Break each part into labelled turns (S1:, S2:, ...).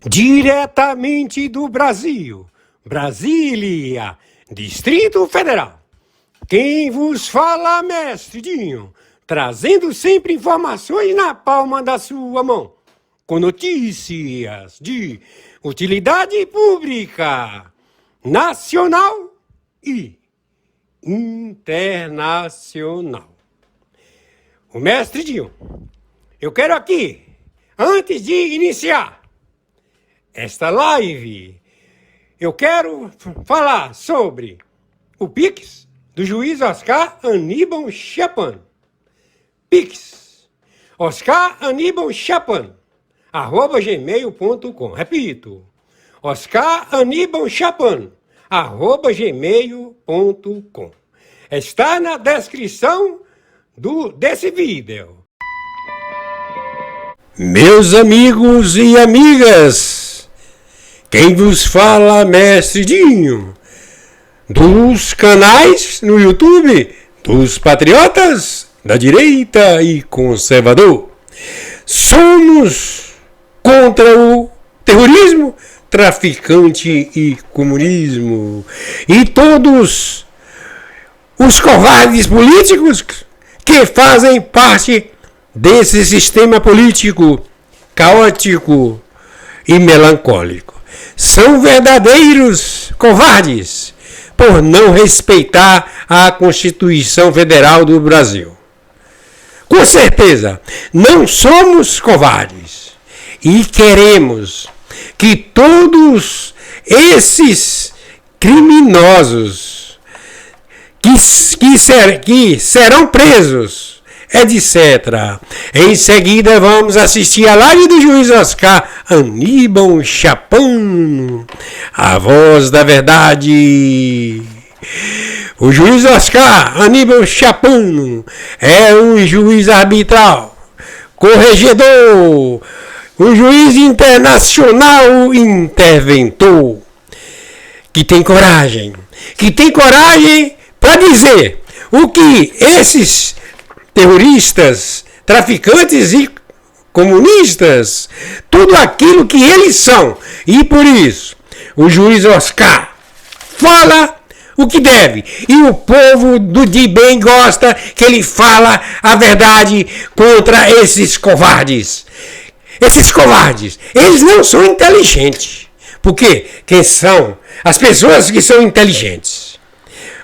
S1: Diretamente do Brasil, Brasília, Distrito Federal. Quem vos fala, mestre Dinho, trazendo sempre informações na palma da sua mão, com notícias de utilidade pública, nacional e internacional. O mestre Dinho, eu quero aqui, antes de iniciar esta live, eu quero falar sobre o Pix do juiz Oscar Aníbal Chapan. Pix, Oscar Aníbal Chapan, @gmail.com. Repito, Oscar Aníbal Chapan, @gmail.com. Está na descrição desse vídeo. Meus amigos e amigas, quem vos fala, mestre Dinho, dos canais no YouTube dos patriotas da direita e conservador. Somos contra o terrorismo, traficante e comunismo. E todos os covardes políticos que fazem parte desse sistema político caótico e melancólico. São verdadeiros covardes por não respeitar a Constituição Federal do Brasil. Com certeza, não somos covardes e queremos que todos esses criminosos que serão presos, etc. Em seguida, vamos assistir a live do juiz Oscar Aníbal Chapan, a voz da verdade. O juiz Oscar Aníbal Chapan é um juiz arbitral, corregedor, um juiz internacional interventor, que tem coragem para dizer o que esses terroristas, traficantes e comunistas, tudo aquilo que eles são. E por isso, o juiz Oscar fala o que deve. E o povo de bem gosta que ele fala a verdade contra esses covardes. Esses covardes, eles não são inteligentes. Porque quem são as pessoas que são inteligentes?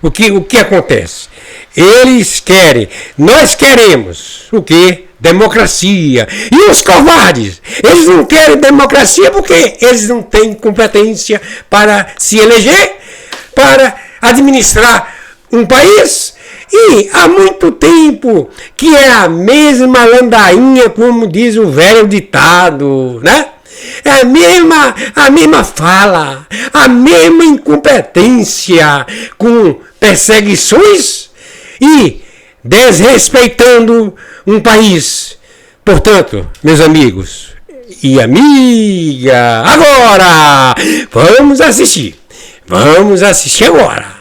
S1: O que acontece? Nós queremos o quê? Democracia. E os covardes, eles não querem democracia porque eles não têm competência para se eleger, para administrar um país. E há muito tempo que é a mesma ladainha, como diz o velho ditado, né? É a mesma fala, a mesma incompetência, com perseguições e desrespeitando um país. Portanto, meus amigos e amiga, agora vamos assistir agora,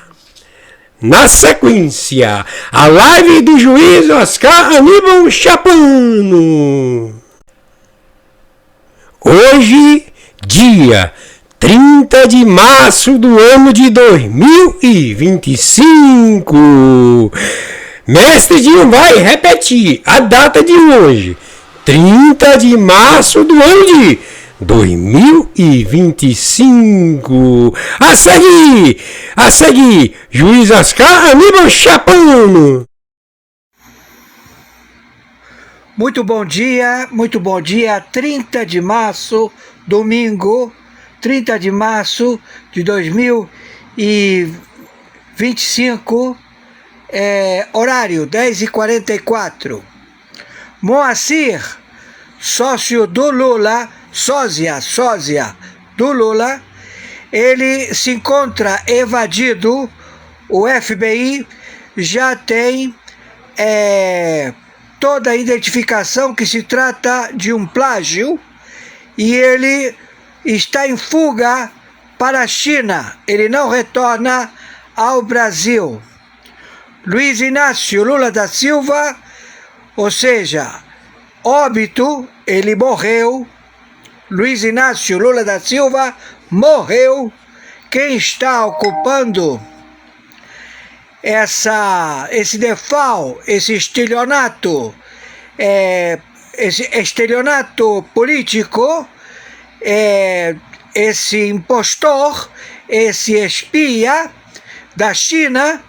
S1: na sequência, a live do juiz Oscar Aníbal Chapan. Hoje, dia 30 de março do ano de 2025. Mestre Dinho vai repetir a data de hoje. 30 de março do ano de 2025. A seguir, juiz Oscar Aníbal Chapan.
S2: Muito bom dia, 30 de março, domingo, 30 de março de 2025, horário 10h44. Moacir, sócio do Lula, sósia do Lula, ele se encontra evadido. O FBI já tem toda a identificação que se trata de um plágio, e ele está em fuga para a China. Ele não retorna ao Brasil. Luiz Inácio Lula da Silva, ou seja, óbito, ele morreu. Luiz Inácio Lula da Silva morreu. Quem está ocupando esse DEFAL, esse estelionato político, esse impostor, esse espia da China,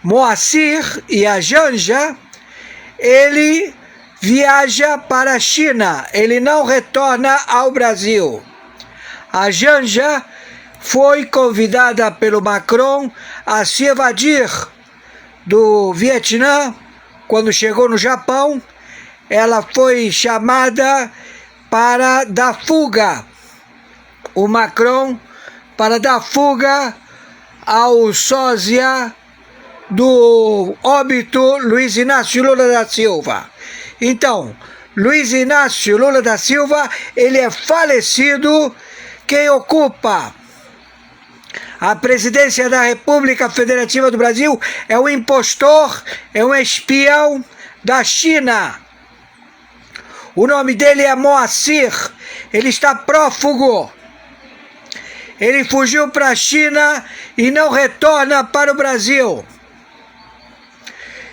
S2: Moacir e a Janja, ele viaja para a China, ele não retorna ao Brasil. A Janja foi convidada pelo Macron a se evadir do Vietnã. Quando chegou no Japão, ela foi chamada para dar fuga. O Macron para dar fuga ao sósia do óbito Luiz Inácio Lula da Silva. Então, Luiz Inácio Lula da Silva, ele é falecido. Quem ocupa a presidência da República Federativa do Brasil é um impostor, é um espião da China. O nome dele é Moacir, ele está prófugo. Ele fugiu para a China e não retorna para o Brasil.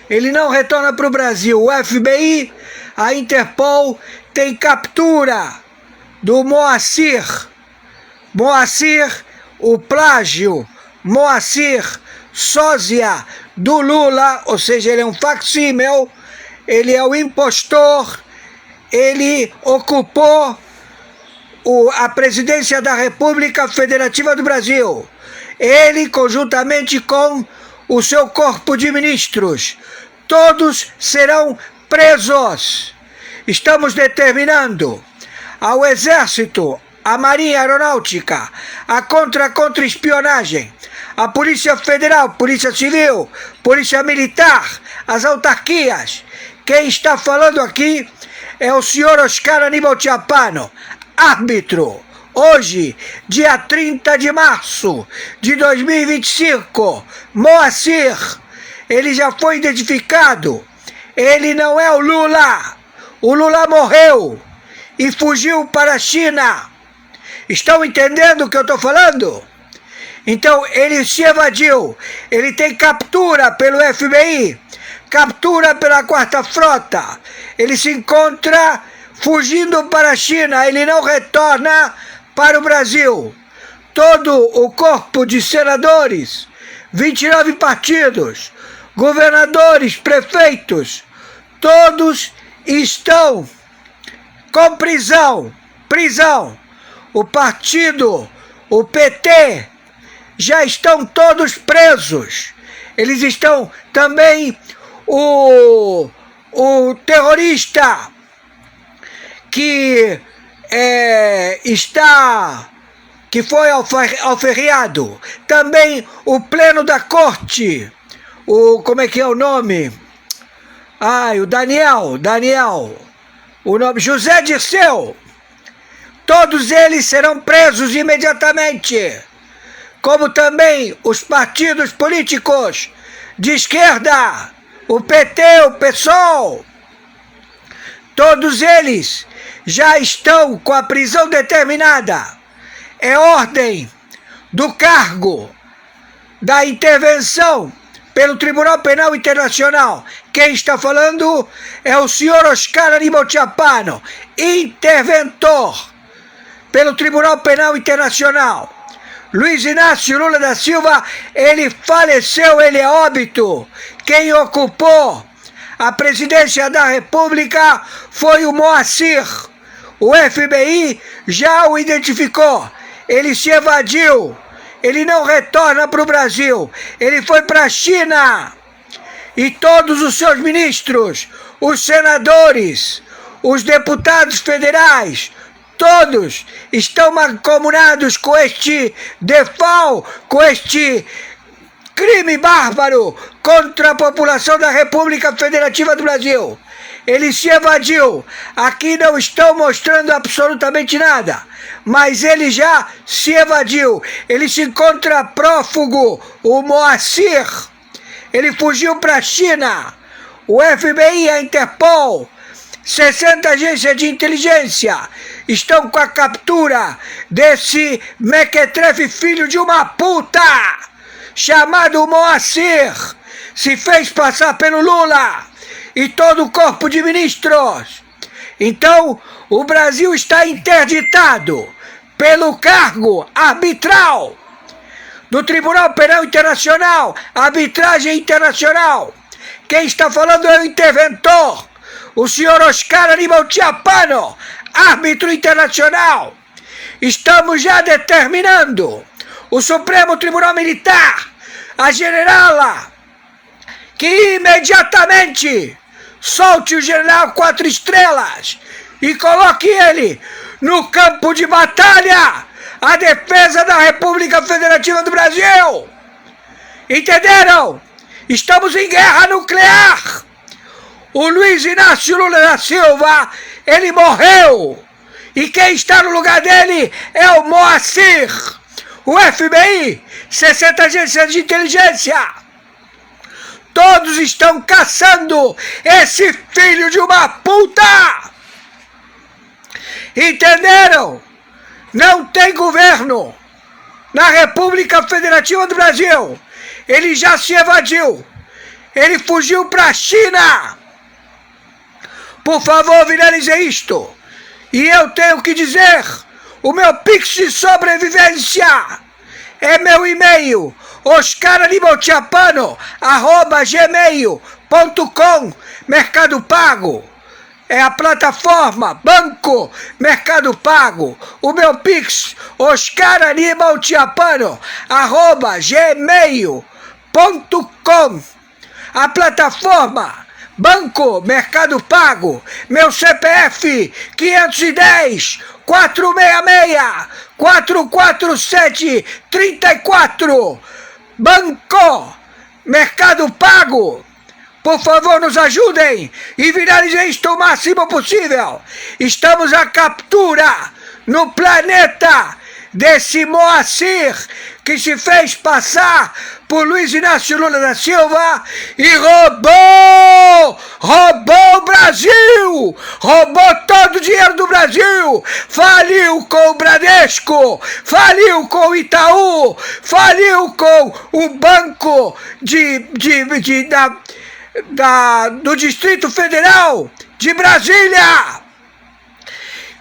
S2: Ele não retorna para o Brasil. O FBI, a Interpol, tem captura do Moacir. Moacir, o plágio, Moacir, sósia do Lula, ou seja, ele é um facsímil, ele é o impostor, ele ocupou a presidência da República Federativa do Brasil. Ele, conjuntamente com o seu corpo de ministros, todos serão presos. Estamos determinando ao Exército, a Marinha Aeronáutica, a contra-espionagem, a Polícia Federal, Polícia Civil, Polícia Militar, as autarquias. Quem está falando aqui é o senhor Oscar Aníbal Tchapano, árbitro. Hoje, dia 30 de março de 2025, Moacir, ele já foi identificado. Ele não é o Lula. O Lula morreu e fugiu para a China. Estão entendendo o que eu estou falando? Então, ele se evadiu. Ele tem captura pelo FBI, captura pela Quarta Frota. Ele se encontra fugindo para a China. Ele não retorna para o Brasil. Todo o corpo de senadores, 29 partidos, governadores, prefeitos, todos estão com prisão. O partido, o PT, já estão todos presos. Eles estão também o terrorista que foi alforriado. Também o pleno da corte, como é que é o nome? O Daniel, o nome José Dirceu. Todos eles serão presos imediatamente, como também os partidos políticos de esquerda, o PT, o PSOL. Todos eles já estão com a prisão determinada. É ordem do cargo da intervenção pelo Tribunal Penal Internacional. Quem está falando é o senhor Oscar Aníbal Tchapano, interventor pelo Tribunal Penal Internacional. Luiz Inácio Lula da Silva, ele faleceu, ele é óbito. Quem ocupou a presidência da República foi o Moacir. O FBI já o identificou. Ele se evadiu. Ele não retorna para o Brasil. Ele foi para a China. E todos os seus ministros, os senadores, os deputados federais, todos estão mancomunados com este DEFAL, com este crime bárbaro contra a população da República Federativa do Brasil. ele se evadiu. Aqui não estão mostrando absolutamente nada, mas ele já se evadiu. Ele se encontra prófugo, o Moacir. Ele fugiu para a China. O FBI, a Interpol, 60 agências de inteligência estão com a captura desse mequetrefe filho de uma puta chamado Moacir. Se fez passar pelo Lula e todo o corpo de ministros. Então, o Brasil está interditado pelo cargo arbitral do Tribunal Penal Internacional, arbitragem internacional. Quem está falando é o interventor, o senhor Oscar Aníbal Chiappano, árbitro internacional. Estamos já determinando o Supremo Tribunal Militar, a generala, que imediatamente solte o general 4 estrelas e coloque ele no campo de batalha, a defesa da República Federativa do Brasil. Entenderam? Estamos em guerra nuclear. O Luiz Inácio Lula da Silva, ele morreu. E quem está no lugar dele é o Moacir. O FBI, 60 agências de inteligência, todos estão caçando esse filho de uma puta. Entenderam? Não tem governo na República Federativa do Brasil. Ele já se evadiu. Ele fugiu para a China. Por favor, viralize isto. E eu tenho que dizer, o meu Pix de sobrevivência é meu e-mail, oscaranibalchiappano@gmail.com, Mercado Pago. É a plataforma Banco Mercado Pago. O meu Pix, oscaranibalchiappano@gmail.com. A plataforma Banco Mercado Pago. Meu CPF 510 466 447 34. Banco Mercado Pago. Por favor, nos ajudem e viralizem isto o máximo possível. Estamos à captura no planeta desse Moacir que se fez passar por Luiz Inácio Lula da Silva e roubou o Brasil, roubou todo o dinheiro do Brasil, faliu com o Bradesco, faliu com o Itaú, faliu com o Banco do Distrito Federal de Brasília.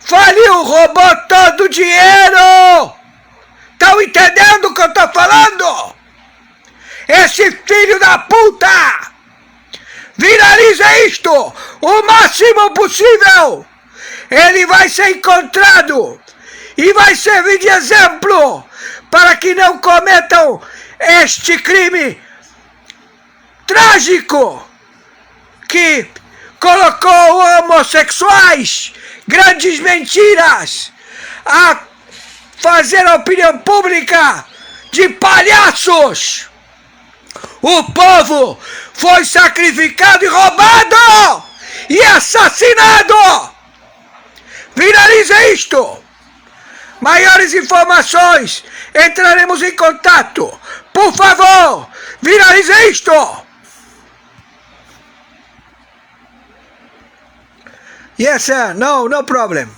S2: Faliu, roubou todo o dinheiro. Estão entendendo o que eu estou falando? Esse filho da puta viraliza isto o máximo possível. Ele vai ser encontrado e vai servir de exemplo para que não cometam este crime trágico que colocou homossexuais, grandes mentiras, a fazer a opinião pública de palhaços. O povo foi sacrificado e roubado e assassinado. Viraliza isto. Maiores informações, entraremos em contato. Por favor, viraliza isto. Yes, sir. No problem.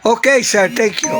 S2: Okay, sir. Thank you.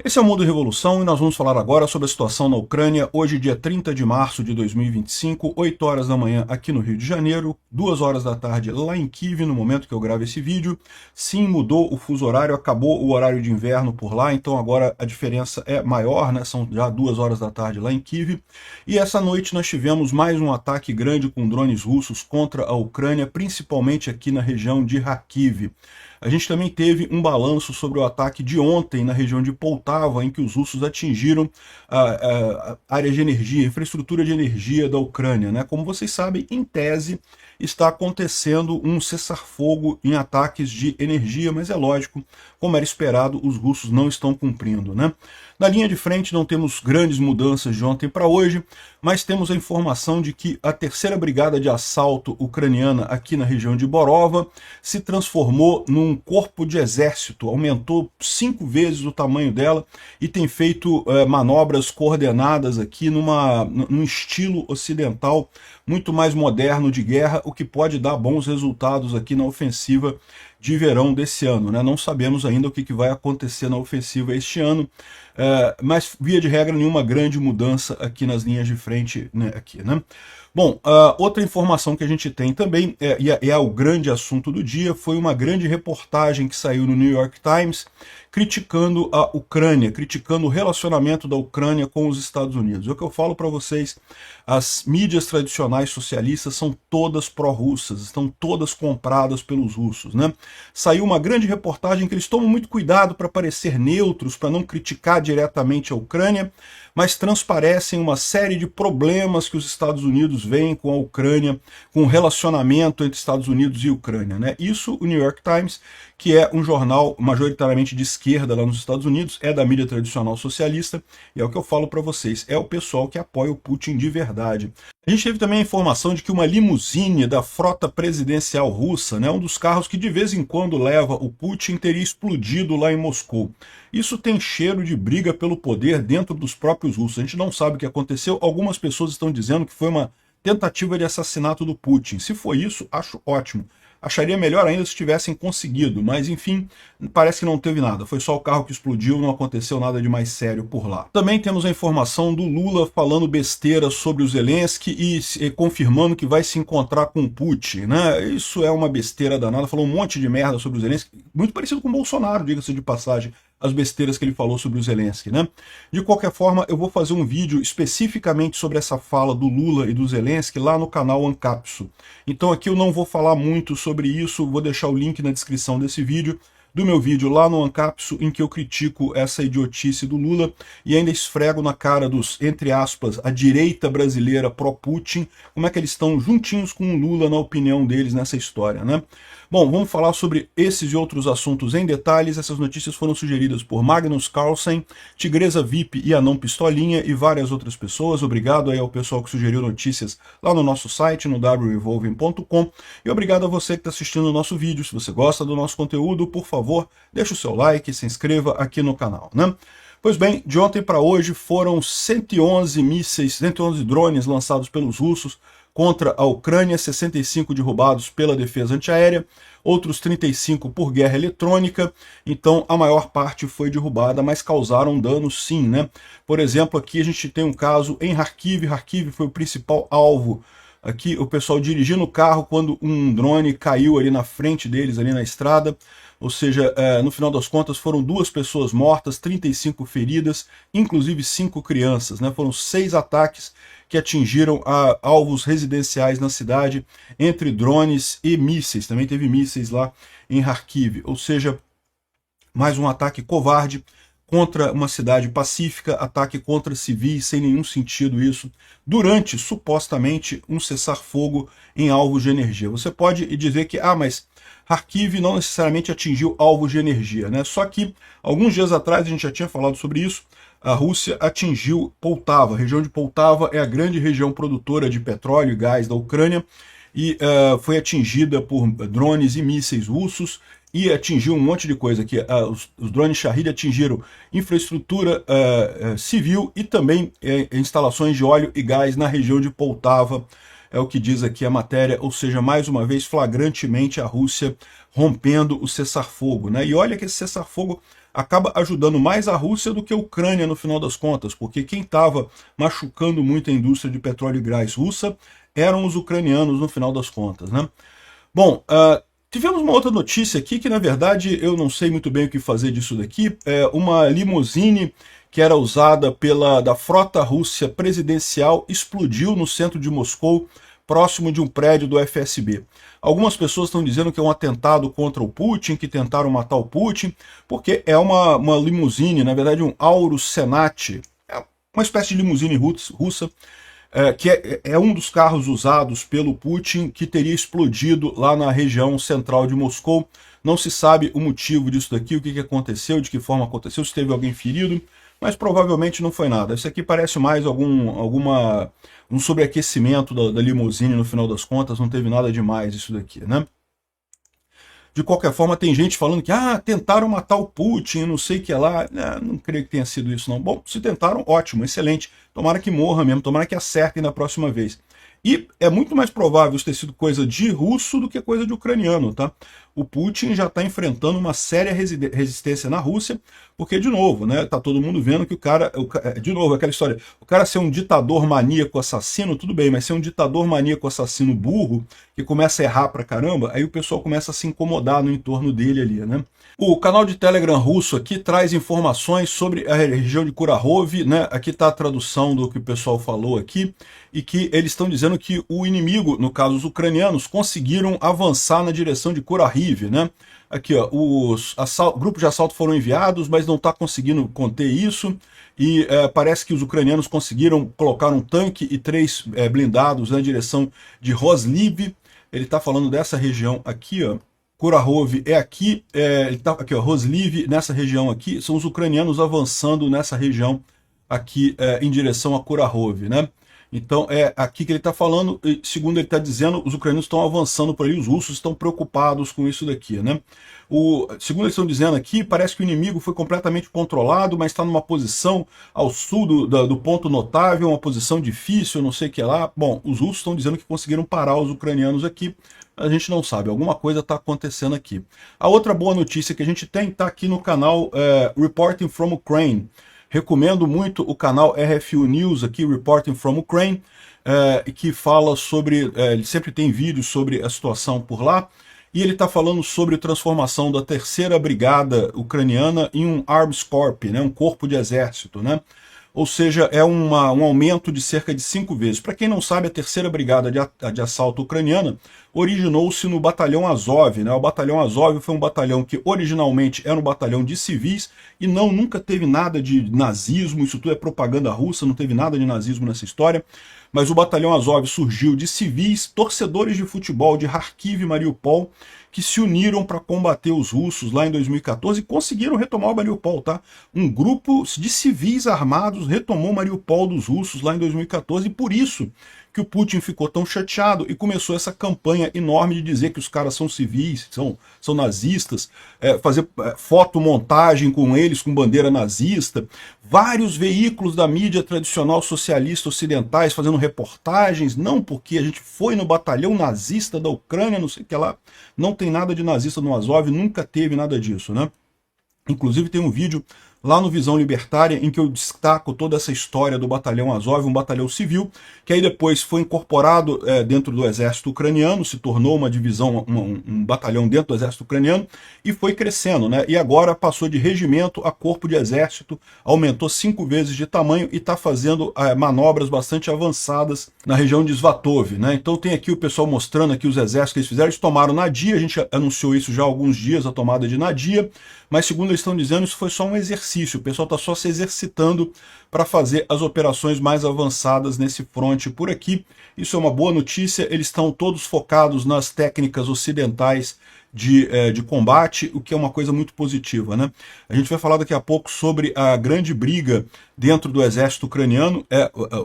S3: Esse é o Mundo Revolução e nós vamos falar agora sobre a situação na Ucrânia, hoje dia 30 de março de 2025, 8 horas da manhã aqui no Rio de Janeiro, 2 horas da tarde lá em Kiev, no momento que eu gravo esse vídeo. Sim, mudou o fuso horário, acabou o horário de inverno por lá, então agora a diferença é maior, né? São já 2 horas da tarde lá em Kiev. E essa noite nós tivemos mais um ataque grande com drones russos contra a Ucrânia, principalmente aqui na região de Kharkiv. A gente também teve um balanço sobre o ataque de ontem na região de Poltava, em que os russos atingiram a área de energia, a infraestrutura de energia da Ucrânia, né? Como vocês sabem, em tese, está acontecendo um cessar-fogo em ataques de energia, mas é lógico, como era esperado, os russos não estão cumprindo, né? Na linha de frente não temos grandes mudanças de ontem para hoje, mas temos a informação de que a 3ª Brigada de Assalto ucraniana aqui na região de Borova se transformou num corpo de exército, aumentou 5 vezes o tamanho dela e tem feito manobras coordenadas aqui num estilo ocidental muito mais moderno de guerra, o que pode dar bons resultados aqui na ofensiva de verão desse ano, né? Não sabemos ainda o que vai acontecer na ofensiva este ano, mas via de regra nenhuma grande mudança aqui nas linhas de frente, né, aqui, né? Bom, outra informação que a gente tem também, e é o grande assunto do dia, foi uma grande reportagem que saiu no New York Times criticando a Ucrânia, criticando o relacionamento da Ucrânia com os Estados Unidos. É o que eu falo para vocês, as mídias tradicionais socialistas são todas pró-russas, estão todas compradas pelos russos, né? Saiu uma grande reportagem que eles tomam muito cuidado para parecer neutros, para não criticar diretamente a Ucrânia, mas transparecem uma série de problemas que os Estados Unidos veem com a Ucrânia, com o relacionamento entre Estados Unidos e Ucrânia, né? Isso o New York Times, que é um jornal majoritariamente de esquerda lá nos Estados Unidos, é da mídia tradicional socialista, e é o que eu falo para vocês, é o pessoal que apoia o Putin de verdade. A gente teve também a informação de que uma limusine da frota presidencial russa, né, um dos carros que de vez em quando leva o Putin, teria explodido lá em Moscou. Isso tem cheiro de briga pelo poder dentro dos próprios russos. A gente não sabe o que aconteceu, algumas pessoas estão dizendo que foi uma tentativa de assassinato do Putin. Se foi isso, acho ótimo. Acharia melhor ainda se tivessem conseguido, mas enfim, parece que não teve nada. Foi só o carro que explodiu, não aconteceu nada de mais sério por lá. Também temos a informação do Lula falando besteira sobre o Zelensky e confirmando que vai se encontrar com o Putin, né? Isso é uma besteira danada, falou um monte de merda sobre o Zelensky, muito parecido com o Bolsonaro, diga-se de passagem, as besteiras que ele falou sobre o Zelensky, né? De qualquer forma, eu vou fazer um vídeo especificamente sobre essa fala do Lula e do Zelensky lá no canal Ancapso. Então aqui eu não vou falar muito sobre isso, vou deixar o link na descrição desse vídeo, do meu vídeo lá no Ancapso, em que eu critico essa idiotice do Lula e ainda esfrego na cara dos, entre aspas, a direita brasileira pró-Putin, como é que eles estão juntinhos com o Lula na opinião deles nessa história, né? Bom, vamos falar sobre esses e outros assuntos em detalhes. Essas notícias foram sugeridas por Magnus Carlsen, Tigresa VIP e Anão Pistolinha e várias outras pessoas. Obrigado aí ao pessoal que sugeriu notícias lá no nosso site, no wrevolving.com. E obrigado a você que está assistindo o nosso vídeo. Se você gosta do nosso conteúdo, por favor, deixe o seu like e se inscreva aqui no canal, né? Pois bem, de ontem para hoje foram 111 mísseis, 111 drones lançados pelos russos contra a Ucrânia, 65 derrubados pela defesa antiaérea, outros 35 por guerra eletrônica, então a maior parte foi derrubada, mas causaram danos sim, né? Por exemplo, aqui a gente tem um caso em Kharkiv, Kharkiv foi o principal alvo. Aqui o pessoal dirigindo o carro quando um drone caiu ali na frente deles, ali na estrada, ou seja, no final das contas foram 2 pessoas mortas, 35 feridas, inclusive 5 crianças, né? Foram 6 ataques que atingiram alvos residenciais na cidade, entre drones e mísseis. Também teve mísseis lá em Kharkiv, ou seja, mais um ataque covarde contra uma cidade pacífica, ataque contra civis, sem nenhum sentido isso, durante, supostamente, um cessar-fogo em alvos de energia. Você pode dizer que, mas Kharkiv não necessariamente atingiu alvos de energia, né? Só que, alguns dias atrás, a gente já tinha falado sobre isso, a Rússia atingiu Poltava. A região de Poltava é a grande região produtora de petróleo e gás da Ucrânia e foi atingida por drones e mísseis russos e atingiu um monte de coisa aqui. Os drones Shahed atingiram infraestrutura civil e também instalações de óleo e gás na região de Poltava. É o que diz aqui a matéria, ou seja, mais uma vez, flagrantemente a Rússia rompendo o cessar-fogo, né? E olha que esse cessar-fogo acaba ajudando mais a Rússia do que a Ucrânia no final das contas, porque quem estava machucando muito a indústria de petróleo e gás russa eram os ucranianos no final das contas, né? Bom, tivemos uma outra notícia aqui que, na verdade, eu não sei muito bem o que fazer disso daqui. Uma limusine que era usada da frota russa presidencial explodiu no centro de Moscou, próximo de um prédio do FSB. Algumas pessoas estão dizendo que é um atentado contra o Putin, que tentaram matar o Putin, porque é uma limusine, na verdade um Aurus Senat, é uma espécie de limusine russa, que é um dos carros usados pelo Putin, que teria explodido lá na região central de Moscou. Não se sabe o motivo disso daqui, o que aconteceu, de que forma aconteceu, se teve alguém ferido, mas provavelmente não foi nada. Isso aqui parece mais um sobreaquecimento da limusine no final das contas, não teve nada demais isso daqui, né? De qualquer forma, tem gente falando que tentaram matar o Putin, não sei o que lá. Não creio que tenha sido isso, não. Bom, se tentaram, ótimo, excelente. Tomara que morra mesmo, tomara que acertem da próxima vez. E é muito mais provável isso ter sido coisa de russo do que coisa de ucraniano, tá? O Putin já está enfrentando uma séria resistência na Rússia, porque, de novo, né, tá todo mundo vendo que o cara, de novo, aquela história, o cara ser um ditador maníaco assassino, tudo bem, mas ser um ditador maníaco assassino burro, que começa a errar pra caramba, aí o pessoal começa a se incomodar no entorno dele ali, né? O canal de Telegram russo aqui traz informações sobre a região de Kurahov, né? Aqui está a tradução do que o pessoal falou aqui, e que eles estão dizendo que o inimigo, no caso os ucranianos, conseguiram avançar na direção de Kurahiv, né? Aqui, ó, os grupos de assalto foram enviados, mas não está conseguindo conter isso, e parece que os ucranianos conseguiram colocar um tanque e 3 blindados na direção de Rosliv. Ele está falando dessa região aqui, ó. Kurahov é aqui, ele tá aqui, ó, Rosliv, nessa região aqui, são os ucranianos avançando nessa região aqui em direção a Kurahov, né? Então é aqui que ele está falando, e segundo ele está dizendo, os ucranianos estão avançando por ali, os russos estão preocupados com isso daqui, né? Segundo eles estão dizendo aqui, parece que o inimigo foi completamente controlado, mas está numa posição ao sul do ponto notável, uma posição difícil, não sei o que lá. Bom, os russos estão dizendo que conseguiram parar os ucranianos aqui, a gente não sabe, alguma coisa está acontecendo aqui. A outra boa notícia que a gente tem está aqui no canal Reporting from Ukraine. Recomendo muito o canal RFU News aqui, Reporting from Ukraine, que fala sobre, ele sempre tem vídeos sobre a situação por lá, e ele está falando sobre a transformação da 3ª Brigada Ucraniana em um Arms Corps, né, um corpo de exército, né? Ou seja, é um aumento de cerca de 5 vezes. Para quem não sabe, a 3ª Brigada de Assalto Ucraniana originou-se no Batalhão Azov, né? O Batalhão Azov foi um batalhão que originalmente era um batalhão de civis e nunca teve nada de nazismo, isso tudo é propaganda russa, não teve nada de nazismo nessa história. Mas o Batalhão Azov surgiu de civis, torcedores de futebol de Kharkiv e Mariupol, que se uniram para combater os russos lá em 2014 e conseguiram retomar o Mariupol, tá? Um grupo de civis armados retomou Mariupol dos russos lá em 2014 e por isso que o Putin ficou tão chateado e começou essa campanha enorme de dizer que os caras são civis, são nazistas, fazer fotomontagem com eles com bandeira nazista, vários veículos da mídia tradicional socialista ocidentais fazendo reportagens, não porque a gente foi no batalhão nazista da Ucrânia, não sei o que lá, não tem nada de nazista no Azov, nunca teve nada disso, né? Inclusive tem um vídeo lá no Visão Libertária, em que eu destaco toda essa história do Batalhão Azov, um batalhão civil, que aí depois foi incorporado dentro do exército ucraniano, se tornou uma divisão, um batalhão dentro do exército ucraniano, e foi crescendo, né? E agora passou de regimento a corpo de exército, aumentou 5 vezes de tamanho e está fazendo manobras bastante avançadas na região de Svatov, né? Então tem aqui o pessoal mostrando aqui os exércitos que eles fizeram, eles tomaram Nadia, a gente anunciou isso já há alguns dias, a tomada de Nadia, mas segundo eles estão dizendo, isso foi só um exercício, o pessoal está só se exercitando para fazer as operações mais avançadas nesse fronte por aqui. Isso é uma boa notícia, eles estão todos focados nas técnicas ocidentais de combate, o que é uma coisa muito positiva, né? A gente vai falar daqui a pouco sobre a grande briga dentro do exército ucraniano.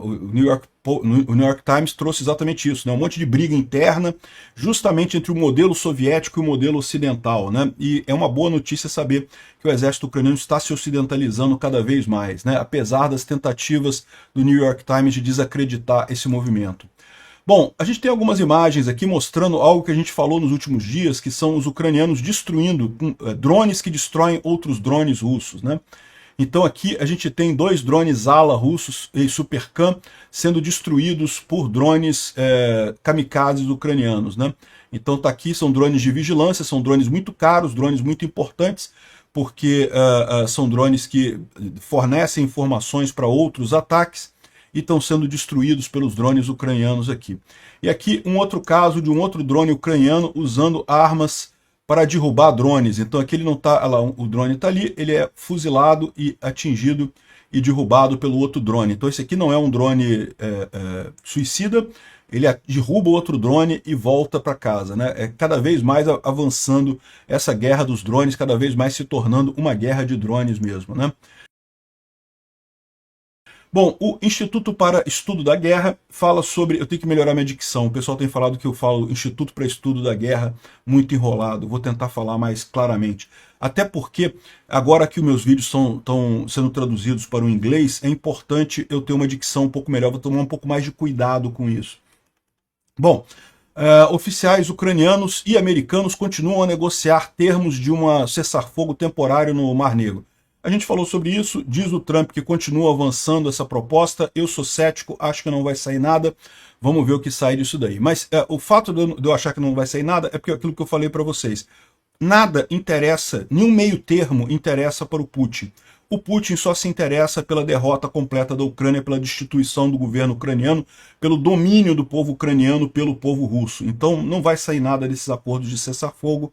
S3: O New York Times trouxe exatamente isso, né? Um monte de briga interna, justamente entre o modelo soviético e o modelo ocidental, né? E é uma boa notícia saber que o exército ucraniano está se ocidentalizando cada vez mais, né? Apesar das tentativas do New York Times de desacreditar esse movimento. Bom, a gente tem algumas imagens aqui mostrando algo que a gente falou nos últimos dias, que são os ucranianos destruindo drones que destroem outros drones russos, né? Então aqui a gente tem 2 drones ala russos e Supercam sendo destruídos por drones kamikazes ucranianos, né? Então tá aqui, são drones de vigilância, são drones muito caros, drones muito importantes, porque são drones que fornecem informações para outros ataques, e estão sendo destruídos pelos drones ucranianos aqui. E aqui um outro caso de um outro drone ucraniano usando armas para derrubar drones. Então aqui ele não está, o drone está ali, ele é fuzilado e atingido e derrubado pelo outro drone. Então esse aqui não é um drone suicida, ele derruba outro drone e volta para casa, né? É cada vez mais avançando essa guerra dos drones, cada vez mais se tornando uma guerra de drones mesmo, né? Bom, o Instituto para Estudo da Guerra fala sobre... Eu tenho que melhorar minha dicção. O pessoal tem falado que eu falo Instituto para Estudo da Guerra muito enrolado. Vou tentar falar mais claramente. Até porque, agora que os meus vídeos estão sendo traduzidos para o inglês, é importante eu ter uma dicção um pouco melhor. Vou tomar um pouco mais de cuidado com isso. Bom, oficiais ucranianos e americanos continuam a negociar termos de um cessar-fogo temporário no Mar Negro. A gente falou sobre isso, diz o Trump que continua avançando essa proposta, eu sou cético, acho que não vai sair nada, vamos ver o que sai disso daí. Mas o fato de eu achar que não vai sair nada é porque aquilo que eu falei para vocês. Nada interessa, nenhum meio termo interessa para o Putin. O Putin só se interessa pela derrota completa da Ucrânia, pela destituição do governo ucraniano, pelo domínio do povo ucraniano pelo povo russo. Então não vai sair nada desses acordos de cessar-fogo,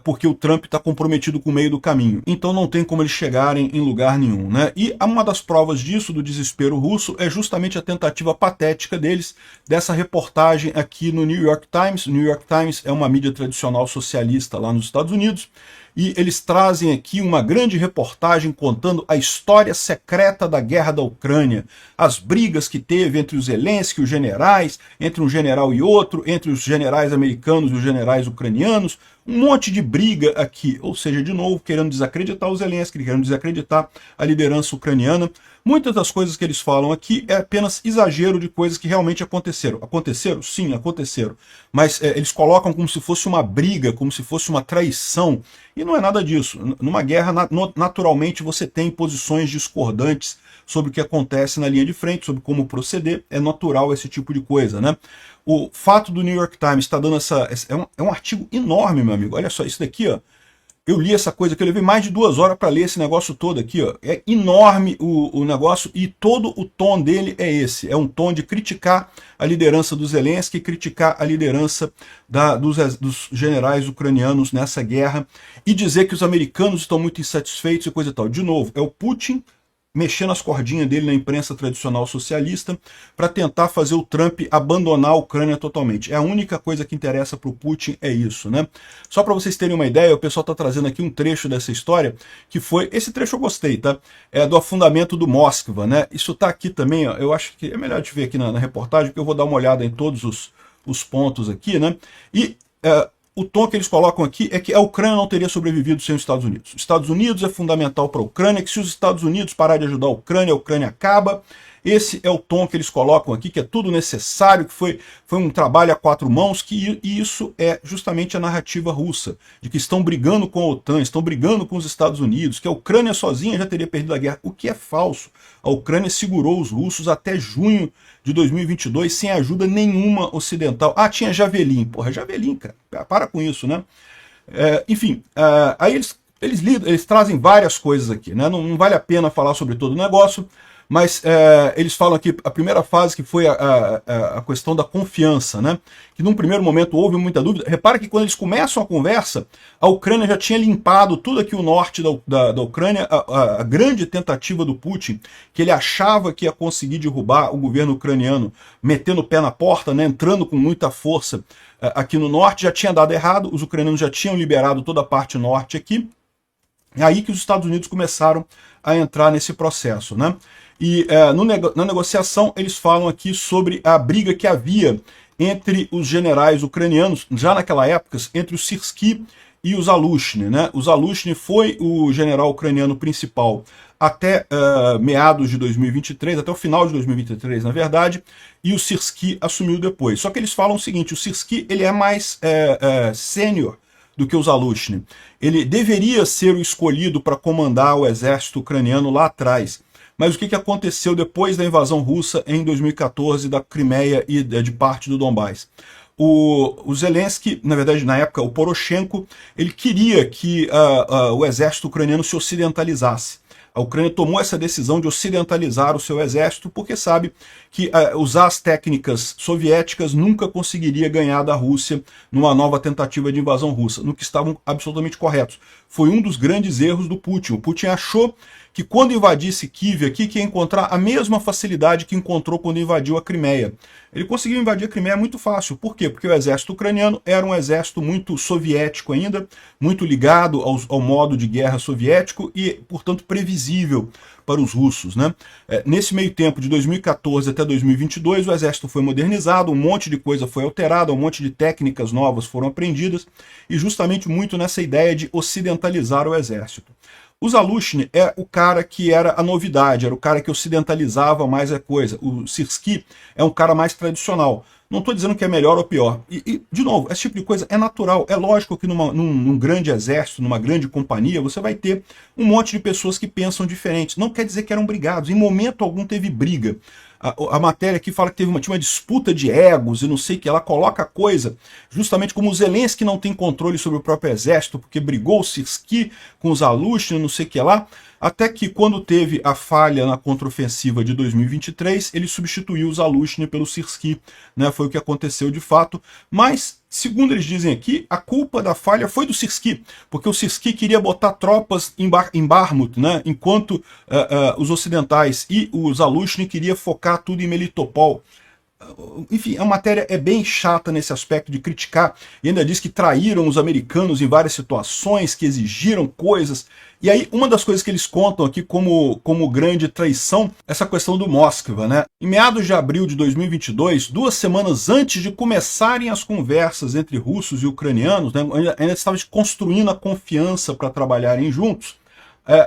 S3: porque o Trump está comprometido com o meio do caminho. Então não tem como eles chegarem em lugar nenhum, né? E uma das provas disso, do desespero russo, é justamente a tentativa patética deles, dessa reportagem aqui no New York Times. O New York Times é uma mídia tradicional socialista lá nos Estados Unidos, e eles trazem aqui uma grande reportagem contando a história secreta da guerra da Ucrânia, as brigas que teve entre os Zelensky e os generais, entre um general e outro, entre os generais americanos e os generais ucranianos, um monte de briga aqui, ou seja, de novo, querendo desacreditar os Zelensky, querendo desacreditar a liderança ucraniana. Muitas das coisas que eles falam aqui é apenas exagero de coisas que realmente aconteceram. Aconteceram? Sim, aconteceram. Mas eles colocam como se fosse uma briga, como se fosse uma traição. E não é nada disso. Numa guerra, naturalmente, você tem posições discordantes sobre o que acontece na linha de frente, sobre como proceder. É natural esse tipo de coisa, né? O fato do New York Times estar dando é um artigo enorme, meu amigo. Olha só, isso daqui, ó. Eu li essa coisa aqui, eu levei mais de 2 horas para ler esse negócio todo aqui, ó. É enorme o negócio e todo o tom dele é esse. É um tom de criticar a liderança do Zelensky, criticar a liderança dos generais ucranianos nessa guerra e dizer que os americanos estão muito insatisfeitos e coisa e tal. De novo, é o Putin mexendo as cordinhas dele na imprensa tradicional socialista para tentar fazer o Trump abandonar a Ucrânia totalmente. É a única coisa que interessa para o Putin, é isso, né? Só para vocês terem uma ideia, o pessoal está trazendo aqui um trecho dessa história, que foi, esse trecho eu gostei, tá? É do afundamento do Moskva, né? Isso tá aqui também, ó, eu acho que é melhor de ver aqui na reportagem, porque eu vou dar uma olhada em todos os pontos aqui, né? E o tom que eles colocam aqui é que a Ucrânia não teria sobrevivido sem os Estados Unidos. Os Estados Unidos é fundamental para a Ucrânia, que se os Estados Unidos pararem de ajudar a Ucrânia acaba. Esse é o tom que eles colocam aqui, que é tudo necessário, que foi um trabalho a 4 mãos, e isso é justamente a narrativa russa, de que estão brigando com a OTAN, estão brigando com os Estados Unidos, que a Ucrânia sozinha já teria perdido a guerra, o que é falso. A Ucrânia segurou os russos até junho de 2022 sem ajuda nenhuma ocidental. Ah, tinha Javelin. Porra, Javelin, cara. Para com isso, né? Enfim, aí eles trazem várias coisas aqui, né? Não vale a pena falar sobre todo o negócio, mas eles falam aqui a primeira fase, que foi a questão da confiança, né? Que num primeiro momento houve muita dúvida. Repara que quando eles começam a conversa, a Ucrânia já tinha limpado tudo aqui o norte da Ucrânia, a grande tentativa do Putin, que ele achava que ia conseguir derrubar o governo ucraniano, metendo o pé na porta, né? Entrando com muita força aqui no norte, já tinha dado errado, os ucranianos já tinham liberado toda a parte norte aqui. É aí que os Estados Unidos começaram a entrar nesse processo, né? E na negociação eles falam aqui sobre a briga que havia entre os generais ucranianos, já naquela época, entre o Syrskyi e o Zaluzhny, né? O Zaluzhny foi o general ucraniano principal até meados de 2023, até o final de 2023, na verdade, e o Syrskyi assumiu depois. Só que eles falam o seguinte, o Syrskyi ele é mais sênior do que o Zaluzhny. Ele deveria ser o escolhido para comandar o exército ucraniano lá atrás. Mas o que aconteceu depois da invasão russa em 2014 da Crimeia e de parte do Donbás? O Zelensky, na verdade, na época, o Poroshenko, ele queria que o exército ucraniano se ocidentalizasse. A Ucrânia tomou essa decisão de ocidentalizar o seu exército porque sabe que usar as técnicas soviéticas nunca conseguiria ganhar da Rússia numa nova tentativa de invasão russa, no que estavam absolutamente corretos. Foi um dos grandes erros do Putin. O Putin achou que quando invadisse Kiev aqui, que ia encontrar a mesma facilidade que encontrou quando invadiu a Crimeia. Ele conseguiu invadir a Crimeia muito fácil. Por quê? Porque o exército ucraniano era um exército muito soviético ainda, muito ligado ao modo de guerra soviético e, portanto, previsível para os russos, né? Nesse meio tempo, de 2014 até 2022, o exército foi modernizado, um monte de coisa foi alterada, um monte de técnicas novas foram aprendidas, e justamente muito nessa ideia de ocidentalizar o exército. O Zaluzhny é o cara que era a novidade, era o cara que ocidentalizava mais a coisa. O Syrskyi é um cara mais tradicional. Não estou dizendo que é melhor ou pior. De novo, esse tipo de coisa é natural. É lógico que num grande exército, numa grande companhia, você vai ter um monte de pessoas que pensam diferente. Não quer dizer que eram brigados. Em momento algum teve briga. A matéria aqui fala que tinha uma disputa de egos e não sei o que. Ela coloca a coisa justamente como o Zelensky não tem controle sobre o próprio exército, porque brigou o Syrskyi com os Zaluzhny, não sei o que lá. Até que quando teve a falha na contraofensiva de 2023, ele substituiu o Zaluzhny pelo Syrskyi, né? Foi o que aconteceu de fato. Mas, segundo eles dizem aqui, a culpa da falha foi do Syrskyi, porque o Syrskyi queria botar tropas em Bakhmut, né? Enquanto os ocidentais e o Zaluzhny queria focar tudo em Melitopol. Enfim, a matéria é bem chata nesse aspecto de criticar, e ainda diz que traíram os americanos em várias situações, que exigiram coisas. E aí, uma das coisas que eles contam aqui como grande traição, essa questão do Moskva, né? Em meados de abril de 2022, 2 semanas antes de começarem as conversas entre russos e ucranianos, né, ainda estava construindo a confiança para trabalharem juntos,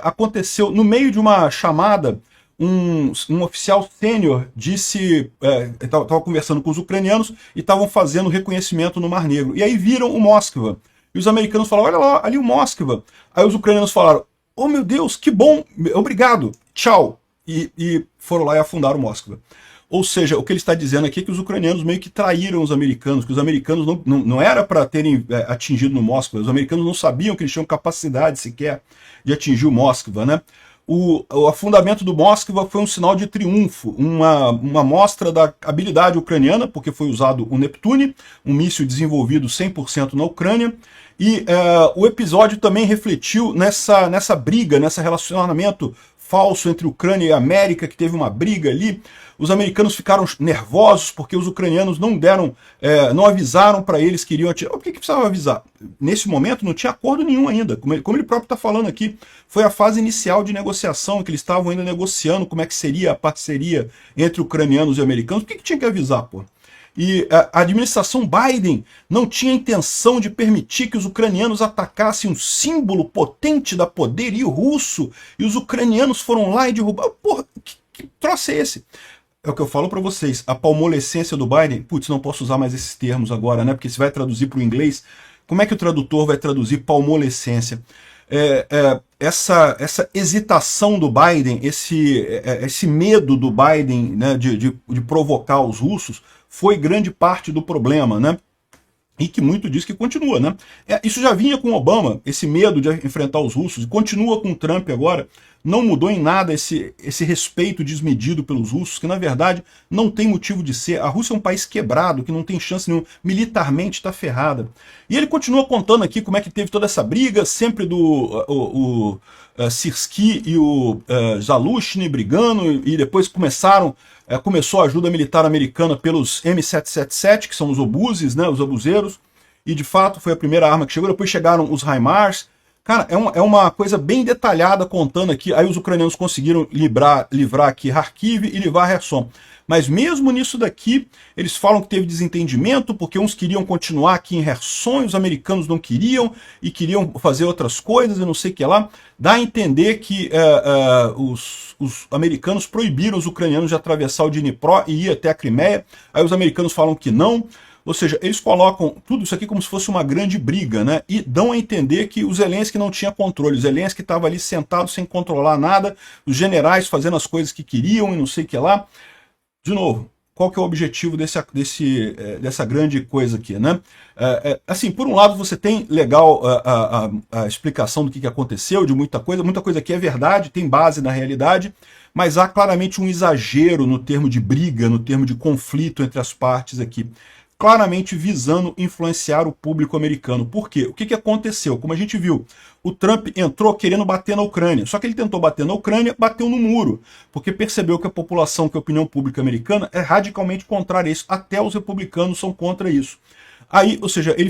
S3: aconteceu, no meio de uma chamada, um oficial sênior disse, estava conversando com os ucranianos e estavam fazendo reconhecimento no Mar Negro. E aí viram o Moskva. E os americanos falaram, olha lá, ali o Moskva. Aí os ucranianos falaram, oh meu Deus, que bom, obrigado, tchau. E foram lá e afundaram o Moskva. Ou seja, o que ele está dizendo aqui é que os ucranianos meio que traíram os americanos, que os americanos não era para terem atingido no Moskva, os americanos não sabiam que eles tinham capacidade sequer de atingir o Moskva, né? O afundamento do Moskva foi um sinal de triunfo, uma mostra da habilidade ucraniana, porque foi usado o Neptune, um míssil desenvolvido 100% na Ucrânia, e o episódio também refletiu nessa briga, nesse relacionamento falso entre Ucrânia e América, que teve uma briga ali. Os americanos ficaram nervosos porque os ucranianos não avisaram para eles que iriam atirar. Por que precisava avisar? Nesse momento não tinha acordo nenhum ainda, como ele próprio está falando aqui. Foi a fase inicial de negociação, que eles estavam ainda negociando como é que seria a parceria entre ucranianos e americanos. Por que tinha que avisar, pô? E a administração Biden não tinha intenção de permitir que os ucranianos atacassem um símbolo potente da poderio russo, e os ucranianos foram lá e derrubaram. Porra, que troço é esse? É o que eu falo para vocês, a palmolescência do Biden, putz, não posso usar mais esses termos agora, né? Porque se vai traduzir para o inglês, como é que o tradutor vai traduzir palmolescência? Essa hesitação do Biden, esse medo do Biden, né, de provocar os russos, foi grande parte do problema, né? E que muito diz que continua, né? Isso já vinha com Obama, esse medo de enfrentar os russos, e continua com Trump agora. Não mudou em nada esse respeito desmedido pelos russos, que na verdade não tem motivo de ser. A Rússia é um país quebrado, que não tem chance nenhuma, militarmente está ferrada. E ele continua contando aqui como é que teve toda essa briga, sempre do Syrskyi e o Zaluzhny brigando, e depois começou a ajuda militar americana pelos M777, que são os obuses, né, os obuseiros, e de fato foi a primeira arma que chegou. Depois chegaram os HIMARS. Cara, é uma coisa bem detalhada contando aqui. Aí os ucranianos conseguiram livrar aqui Kharkiv e livrar Kherson. Mas mesmo nisso daqui, eles falam que teve desentendimento, porque uns queriam continuar aqui em Kherson, e os americanos não queriam, e queriam fazer outras coisas, e não sei o que lá. Dá a entender que os americanos proibiram os ucranianos de atravessar o Dnipro e ir até a Crimeia. Aí os americanos falam que não. Ou seja, eles colocam tudo isso aqui como se fosse uma grande briga, né? E dão a entender que o Zelensky não tinha controle. O Zelensky estava ali sentado sem controlar nada, os generais fazendo as coisas que queriam e não sei o que lá. De novo, qual que é o objetivo dessa grande coisa aqui, né? Assim, por um lado você tem legal a explicação do que aconteceu, de muita coisa aqui é verdade, tem base na realidade, mas há claramente um exagero no termo de briga, no termo de conflito entre as partes aqui, claramente visando influenciar o público americano. Por quê? O que aconteceu? Como a gente viu, o Trump entrou querendo bater na Ucrânia, só que ele tentou bater na Ucrânia, bateu no muro, porque percebeu que a população, que a opinião pública americana é radicalmente contrária a isso, até os republicanos são contra isso. Aí, ou seja, ele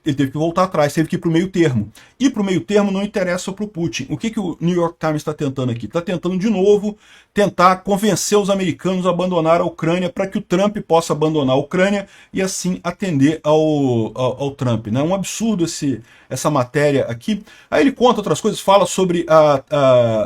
S3: teve que voltar atrás, teve que ir para o meio termo. E para o meio termo não interessa para o Putin. O que o New York Times está tentando aqui? Está tentando de novo tentar convencer os americanos a abandonar a Ucrânia para que o Trump possa abandonar a Ucrânia e assim atender ao Trump. Né? É um absurdo essa matéria aqui. Aí ele conta outras coisas, fala sobre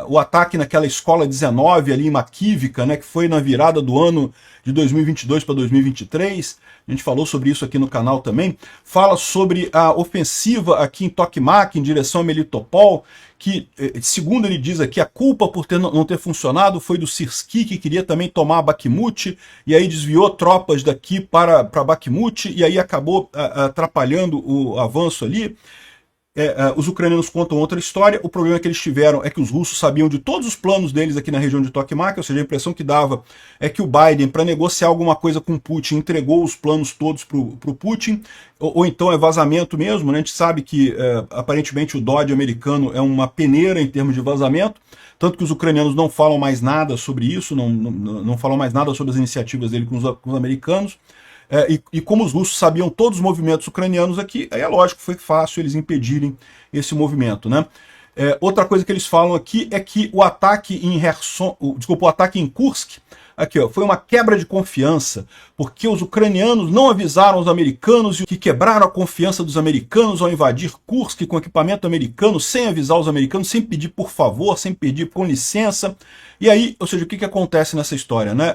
S3: o ataque naquela escola 19 ali em Makivka, né, que foi na virada do ano de 2022 para 2023. A gente falou sobre isso aqui no canal também. Fala sobre a ofensiva aqui em Tokmak, em direção a Melitopol, que, segundo ele diz aqui, a culpa por não ter funcionado foi do Syrskyi, que queria também tomar Bakhmut, e aí desviou tropas daqui para Bakhmut, e aí acabou atrapalhando o avanço ali. Os ucranianos contam outra história. O problema que eles tiveram é que os russos sabiam de todos os planos deles aqui na região de Tokmak, ou seja, a impressão que dava é que o Biden, para negociar alguma coisa com o Putin, entregou os planos todos para o Putin, ou então é vazamento mesmo, né? A gente sabe que aparentemente o Dodge americano é uma peneira em termos de vazamento, tanto que os ucranianos não falam mais nada sobre isso, não falam mais nada sobre as iniciativas dele com os americanos. E como os russos sabiam todos os movimentos ucranianos aqui, aí é lógico que foi fácil eles impedirem esse movimento, né? Outra coisa que eles falam aqui é que o ataque em Kursk, aqui, ó, foi uma quebra de confiança, porque os ucranianos não avisaram os americanos, e que quebraram a confiança dos americanos ao invadir Kursk com equipamento americano, sem avisar os americanos, sem pedir por favor, sem pedir com licença. E aí, ou seja, o que acontece nessa história, né?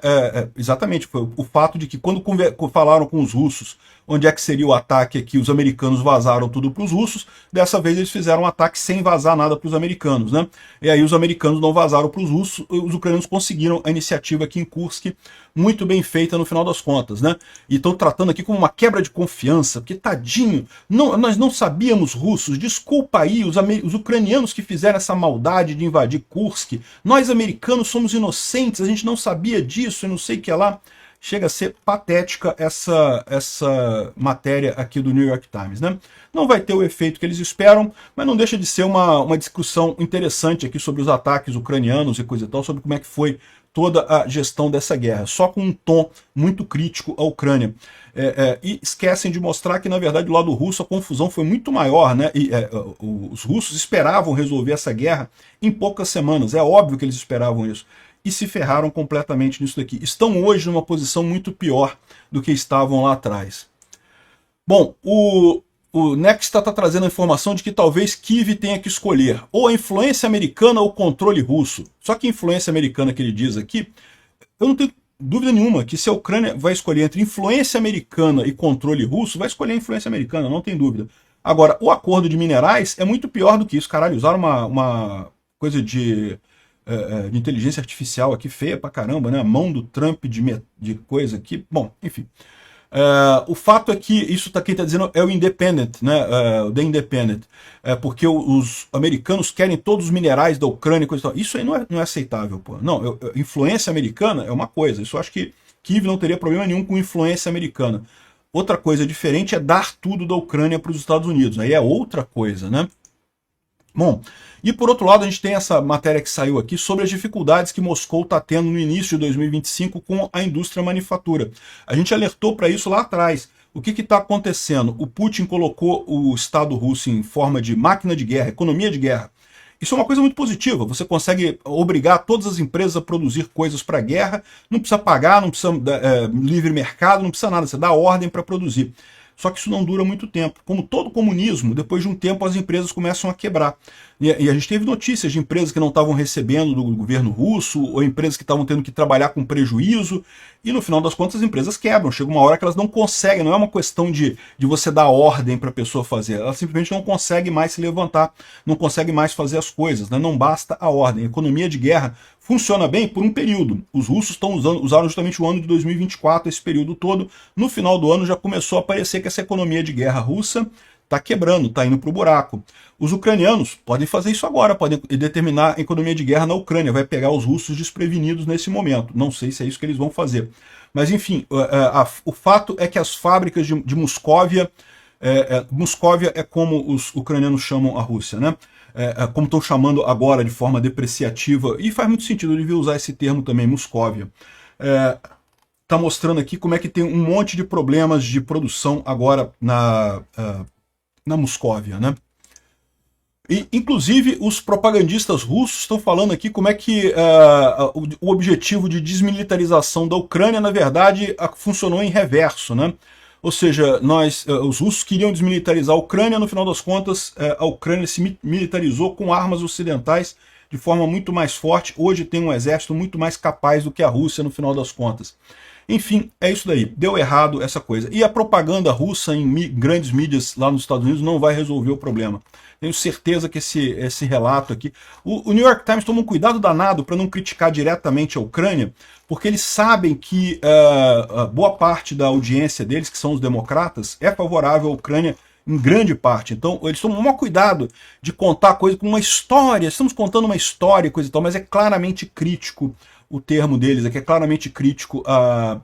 S3: Exatamente, foi o fato de que quando falaram com os russos onde é que seria o ataque aqui, os americanos vazaram tudo para os russos, dessa vez eles fizeram um ataque sem vazar nada para os americanos, né? E aí os americanos não vazaram para os russos, os ucranianos conseguiram a iniciativa aqui em Kursk, muito bem feita no final das contas, né? E estão tratando aqui como uma quebra de confiança, porque tadinho, nós não sabíamos, russos, desculpa aí, os ucranianos que fizeram essa maldade de invadir Kursk, nós americanos somos inocentes, a gente não sabia disso, eu não sei o que lá. Chega a ser patética essa matéria aqui do New York Times, né? Não vai ter o efeito que eles esperam, mas não deixa de ser uma discussão interessante aqui sobre os ataques ucranianos e coisa e tal, sobre como é que foi toda a gestão dessa guerra, só com um tom muito crítico à Ucrânia. E esquecem de mostrar que, na verdade, do lado russo a confusão foi muito maior, né? Os russos esperavam resolver essa guerra em poucas semanas, é óbvio que eles esperavam isso. E se ferraram completamente nisso daqui. Estão hoje numa posição muito pior do que estavam lá atrás. Bom, o Next está trazendo a informação de que talvez Kiev tenha que escolher ou a influência americana ou o controle russo. Só que a influência americana que ele diz aqui, eu não tenho dúvida nenhuma que se a Ucrânia vai escolher entre influência americana e controle russo, vai escolher a influência americana, não tem dúvida. Agora, o acordo de minerais é muito pior do que isso. Caralho, usaram uma coisa de inteligência artificial aqui, feia pra caramba, né? A mão do Trump de coisa aqui. Bom, enfim. O fato é que isso quem está dizendo é o Independent, né? O The Independent. Porque os americanos querem todos os minerais da Ucrânia e coisa e tal. Isso aí não é aceitável, pô. Não, influência americana é uma coisa. Isso eu acho que Kiev não teria problema nenhum com influência americana. Outra coisa diferente é dar tudo da Ucrânia para os Estados Unidos. Aí é outra coisa, né? Bom, e por outro lado a gente tem essa matéria que saiu aqui sobre as dificuldades que Moscou está tendo no início de 2025 com a indústria manufatura. A gente alertou para isso lá atrás. O que está acontecendo? O Putin colocou o Estado russo em forma de máquina de guerra, economia de guerra. Isso é uma coisa muito positiva, você consegue obrigar todas as empresas a produzir coisas para a guerra, não precisa pagar, não precisa livre mercado, não precisa nada, você dá ordem para produzir. Só que isso não dura muito tempo. Como todo comunismo, depois de um tempo as empresas começam a quebrar. E a gente teve notícias de empresas que não estavam recebendo do governo russo, ou empresas que estavam tendo que trabalhar com prejuízo, e no final das contas as empresas quebram. Chega uma hora que elas não conseguem, não é uma questão de você dar ordem para a pessoa fazer, ela simplesmente não consegue mais se levantar, não consegue mais fazer as coisas, né? Não basta a ordem. A economia de guerra funciona bem por um período. Os russos usaram justamente o ano de 2024, esse período todo. No final do ano já começou a parecer que essa economia de guerra russa está quebrando, está indo para o buraco. Os ucranianos podem fazer isso agora, podem determinar a economia de guerra na Ucrânia, vai pegar os russos desprevenidos nesse momento. Não sei se é isso que eles vão fazer. Mas enfim, o fato é que as fábricas de Moscóvia, Moscóvia é como os ucranianos chamam a Rússia, né? Como estão chamando agora de forma depreciativa, e faz muito sentido, eu devia usar esse termo também, Moscóvia. Está mostrando aqui como é que tem um monte de problemas de produção agora na Moscóvia, né? E, inclusive, os propagandistas russos estão falando aqui como é que o objetivo de desmilitarização da Ucrânia, na verdade, funcionou em reverso, né? Ou seja, os russos queriam desmilitarizar a Ucrânia, no final das contas, a Ucrânia se militarizou com armas ocidentais de forma muito mais forte. Hoje tem um exército muito mais capaz do que a Rússia, no final das contas. Enfim, é isso daí. Deu errado essa coisa. E a propaganda russa em grandes mídias lá nos Estados Unidos não vai resolver o problema. Tenho certeza que esse relato aqui... O New York Times toma um cuidado danado para não criticar diretamente a Ucrânia, porque eles sabem que boa parte da audiência deles, que são os democratas, é favorável à Ucrânia em grande parte. Então, eles tomam o maior cuidado de contar a coisa com uma história. Estamos contando uma história e coisa e tal, mas é claramente crítico o termo deles, aqui é claramente crítico a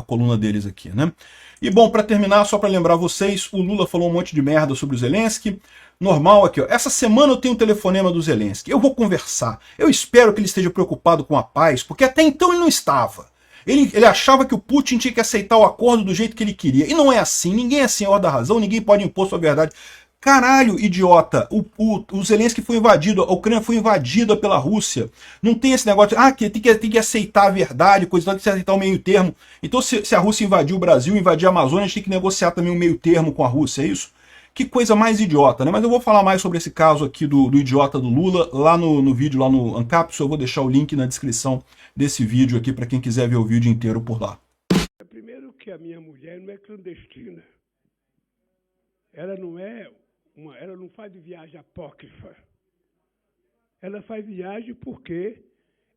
S3: coluna deles aqui, né? E bom, para terminar, só para lembrar vocês, o Lula falou um monte de merda sobre o Zelensky. Normal aqui, ó. Essa semana eu tenho um telefonema do Zelensky. Eu vou conversar. Eu espero que ele esteja preocupado com a paz, porque até então ele não estava. Ele achava que o Putin tinha que aceitar o acordo do jeito que ele queria. E não é assim. Ninguém é senhor da razão, ninguém pode impor sua verdade. Caralho, idiota, o Zelensky foi invadido, a Ucrânia foi invadida pela Rússia. Não tem esse negócio de, que tem que aceitar a verdade, coisa tem que aceitar o meio termo. Então se a Rússia invadir o Brasil, invadir a Amazônia, a gente tem que negociar também um meio termo com a Rússia, é isso? Que coisa mais idiota, né? Mas eu vou falar mais sobre esse caso aqui do idiota do Lula, lá no vídeo, lá no Ancapsu. Eu vou deixar o link na descrição desse vídeo aqui, para quem quiser ver o vídeo inteiro por lá.
S4: Primeiro que a minha mulher não é clandestina. Ela não faz viagem apócrifa. Ela faz viagem porque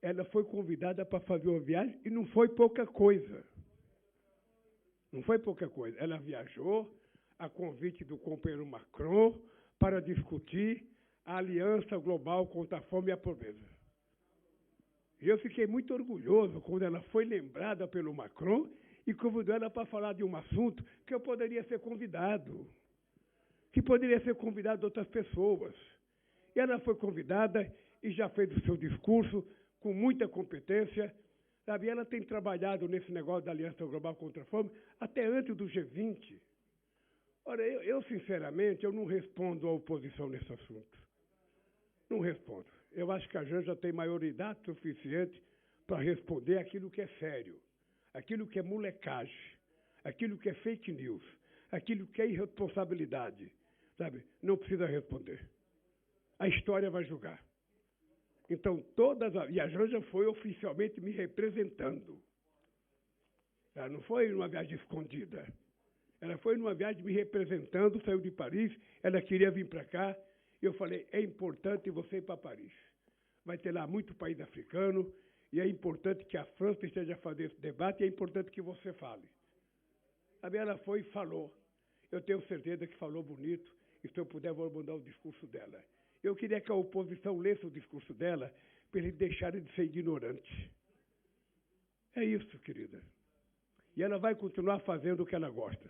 S4: ela foi convidada para fazer uma viagem e não foi pouca coisa. Não foi pouca coisa. Ela viajou a convite do companheiro Macron para discutir a aliança global contra a fome e a pobreza. E eu fiquei muito orgulhoso quando ela foi lembrada pelo Macron e convidou ela para falar de um assunto que eu poderia ser convidado. Que poderia ser convidado de outras pessoas. E ela foi convidada e já fez o seu discurso com muita competência. Sabe? Ela tem trabalhado nesse negócio da Aliança Global contra a Fome até antes do G20. Ora, eu sinceramente, eu não respondo à oposição nesse assunto. Não respondo. Eu acho que a Janja tem maioridade suficiente para responder aquilo que é sério, aquilo que é molecagem, aquilo que é fake news, aquilo que é irresponsabilidade. Sabe? Não precisa responder. A história vai julgar. Então, e a Janja foi oficialmente me representando. Ela não foi numa viagem escondida. Ela foi numa viagem me representando, saiu de Paris, ela queria vir para cá. Eu falei, é importante você ir para Paris. Vai ter lá muito país africano, e é importante que a França esteja fazendo esse debate, e é importante que você fale. Sabe? Ela foi e falou. Eu tenho certeza que falou bonito. E se eu puder, vou mandar o discurso dela. Eu queria que a oposição lesse o discurso dela para eles deixarem de ser ignorantes. É isso, querida. E ela vai continuar fazendo o que ela gosta.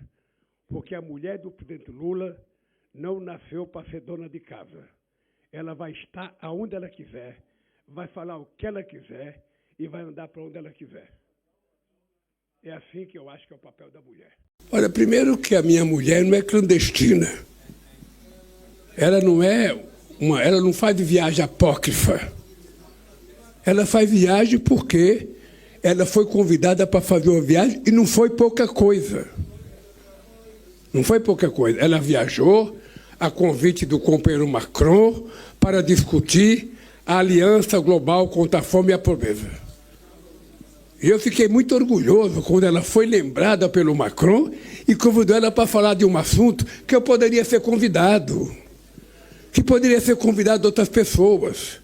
S4: Porque a mulher do presidente Lula não nasceu para ser dona de casa. Ela vai estar aonde ela quiser, vai falar o que ela quiser e vai andar para onde ela quiser. É assim que eu acho que é o papel da mulher.
S5: Olha, primeiro que a minha mulher não é clandestina. Ela não faz viagem apócrifa. Ela faz viagem porque ela foi convidada para fazer uma viagem e não foi pouca coisa. Não foi pouca coisa. Ela viajou a convite do companheiro Macron para discutir a aliança global contra a fome e a pobreza. E eu fiquei muito orgulhoso quando ela foi lembrada pelo Macron e convidou ela para falar de um assunto que eu poderia ser convidado. Que poderia ser convidado de outras pessoas.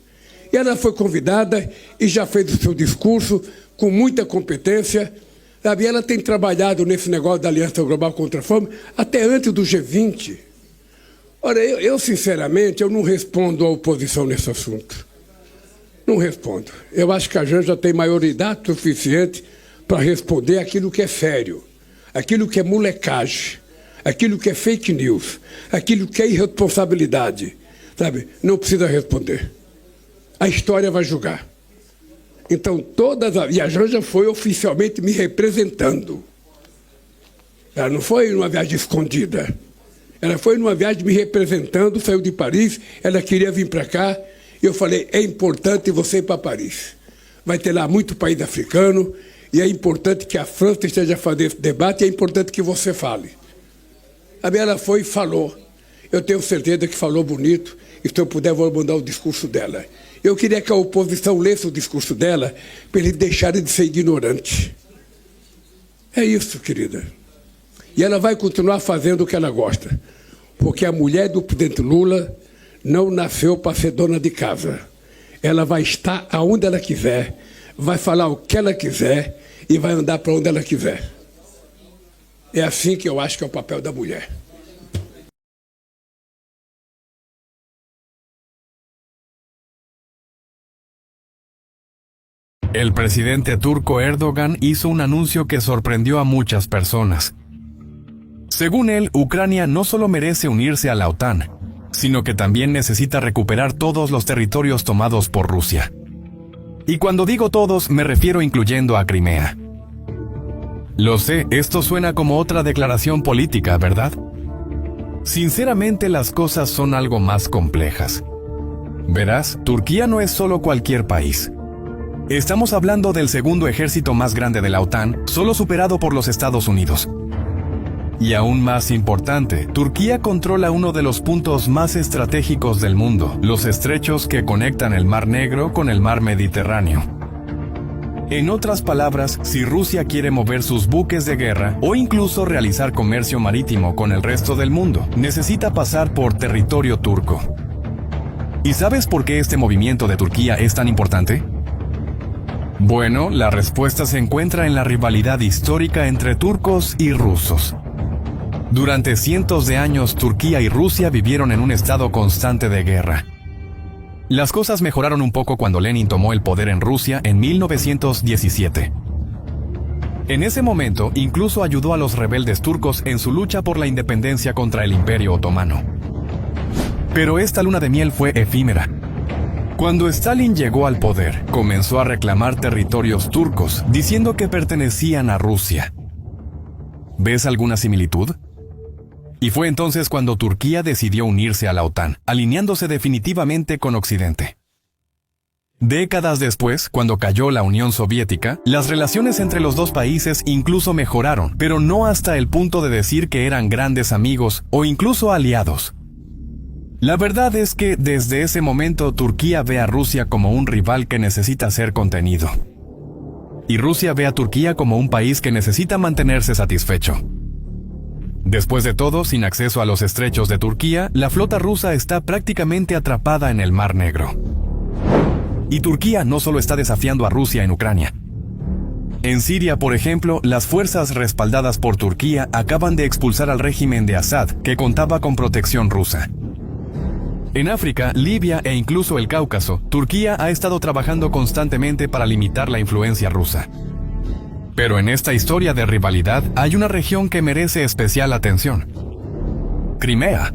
S5: E ela foi convidada e já fez o seu discurso com muita competência. Sabe? Ela tem trabalhado nesse negócio da Aliança Global contra a Fome até antes do G20. Ora, eu sinceramente, eu não respondo à oposição nesse assunto. Não respondo. Eu acho que a Janja tem maioridade suficiente para responder aquilo que é sério, aquilo que é molecagem, aquilo que é fake news, aquilo que é irresponsabilidade. Sabe? Não precisa responder. A história vai julgar. Então, e a Janja foi oficialmente me representando. Ela não foi numa viagem escondida. Ela foi numa viagem me representando, saiu de Paris, ela queria vir para cá, e eu falei, é importante você ir para Paris. Vai ter lá muito país africano, e é importante que a França esteja fazendo esse debate, e é importante que você fale. Aí ela foi e falou. Eu tenho certeza que falou bonito, e se eu puder, vou mandar o discurso dela. Eu queria que a oposição lesse o discurso dela, para eles deixarem de ser ignorantes. É isso, querida. E ela vai continuar fazendo o que ela gosta, porque a mulher do presidente Lula não nasceu para ser dona de casa. Ela vai estar aonde ela quiser, vai falar o que ela quiser e vai andar para onde ela quiser. É assim que eu acho que é o papel da mulher.
S6: El presidente turco Erdogan hizo un anuncio que sorprendió a muchas personas. Según él, Ucrania no solo merece unirse a la OTAN, sino que también necesita recuperar todos los territorios tomados por Rusia. Y cuando digo todos, me refiero incluyendo a Crimea. Lo sé, esto suena como otra declaración política, ¿verdad? Sinceramente, las cosas son algo más complejas. Verás, Turquía no es solo cualquier país. Estamos hablando del segundo ejército más grande de la OTAN, solo superado por los Estados Unidos. Y aún más importante, Turquía controla uno de los puntos más estratégicos del mundo, los estrechos que conectan el Mar Negro con el Mar Mediterráneo. En otras palabras, si Rusia quiere mover sus buques de guerra o incluso realizar comercio marítimo con el resto del mundo, necesita pasar por territorio turco. ¿Y sabes por qué este movimiento de Turquía es tan importante? Bueno, la respuesta se encuentra en la rivalidad histórica entre turcos y rusos. Durante cientos de años, Turquía y Rusia vivieron en un estado constante de guerra. Las cosas mejoraron un poco cuando Lenin tomó el poder en Rusia en 1917. En ese momento, incluso ayudó a los rebeldes turcos en su lucha por la independencia contra el Imperio Otomano. Pero esta luna de miel fue efímera. Cuando Stalin llegó al poder, comenzó a reclamar territorios turcos, diciendo que pertenecían a Rusia. ¿Ves alguna similitud? Y fue entonces cuando Turquía decidió unirse a la OTAN, alineándose definitivamente con Occidente. Décadas después, cuando cayó la Unión Soviética, las relaciones entre los dos países incluso mejoraron, pero no hasta el punto de decir que eran grandes amigos o incluso aliados. La verdad es que desde ese momento Turquía ve a Rusia como un rival que necesita ser contenido. Y Rusia ve a Turquía como un país que necesita mantenerse satisfecho. Después de todo, sin acceso a los estrechos de Turquía, la flota rusa está prácticamente atrapada en el Mar Negro. Y Turquía no solo está desafiando a Rusia en Ucrania. En Siria, por ejemplo, las fuerzas respaldadas por Turquía acaban de expulsar al régimen de Assad, que contaba con protección rusa. En África, Libia e incluso el Cáucaso, Turquía ha estado trabajando constantemente para limitar la influencia rusa. Pero en esta historia de rivalidad hay una región que merece especial atención. Crimea.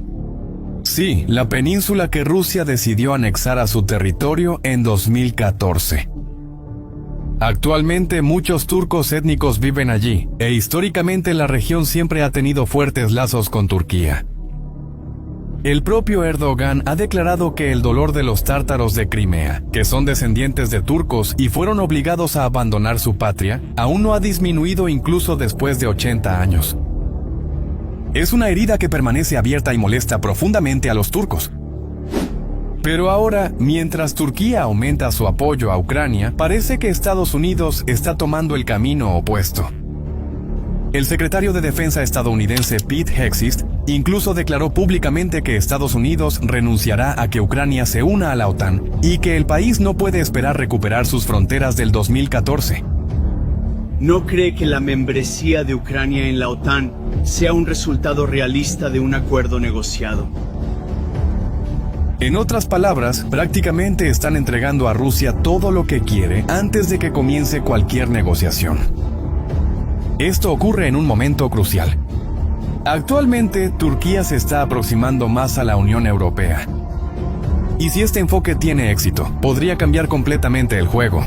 S6: Sí, la península que Rusia decidió anexar a su territorio en 2014. Actualmente muchos turcos étnicos viven allí, e históricamente la región siempre ha tenido fuertes lazos con Turquía. El propio Erdogan ha declarado que el dolor de los tártaros de Crimea, que son descendientes de turcos y fueron obligados a abandonar su patria, aún no ha disminuido incluso después de 80 años. Es una herida que permanece abierta y molesta profundamente a los turcos. Pero ahora, mientras Turquía aumenta su apoyo a Ucrania, parece que Estados Unidos está tomando el camino opuesto. El secretario de Defensa estadounidense Pete Hegseth Incluso declaró públicamente que Estados Unidos renunciará a que Ucrania se una a la OTAN y que el país no puede esperar recuperar sus fronteras del 2014.
S7: ¿No cree que la membresía de Ucrania en la OTAN sea un resultado realista de un acuerdo negociado?
S6: En otras palabras, prácticamente están entregando a Rusia todo lo que quiere antes de que comience cualquier negociación. Esto ocurre en un momento crucial. Actualmente, Turquía se está aproximando más a la Unión Europea. Y si este enfoque tiene éxito, podría cambiar completamente el juego.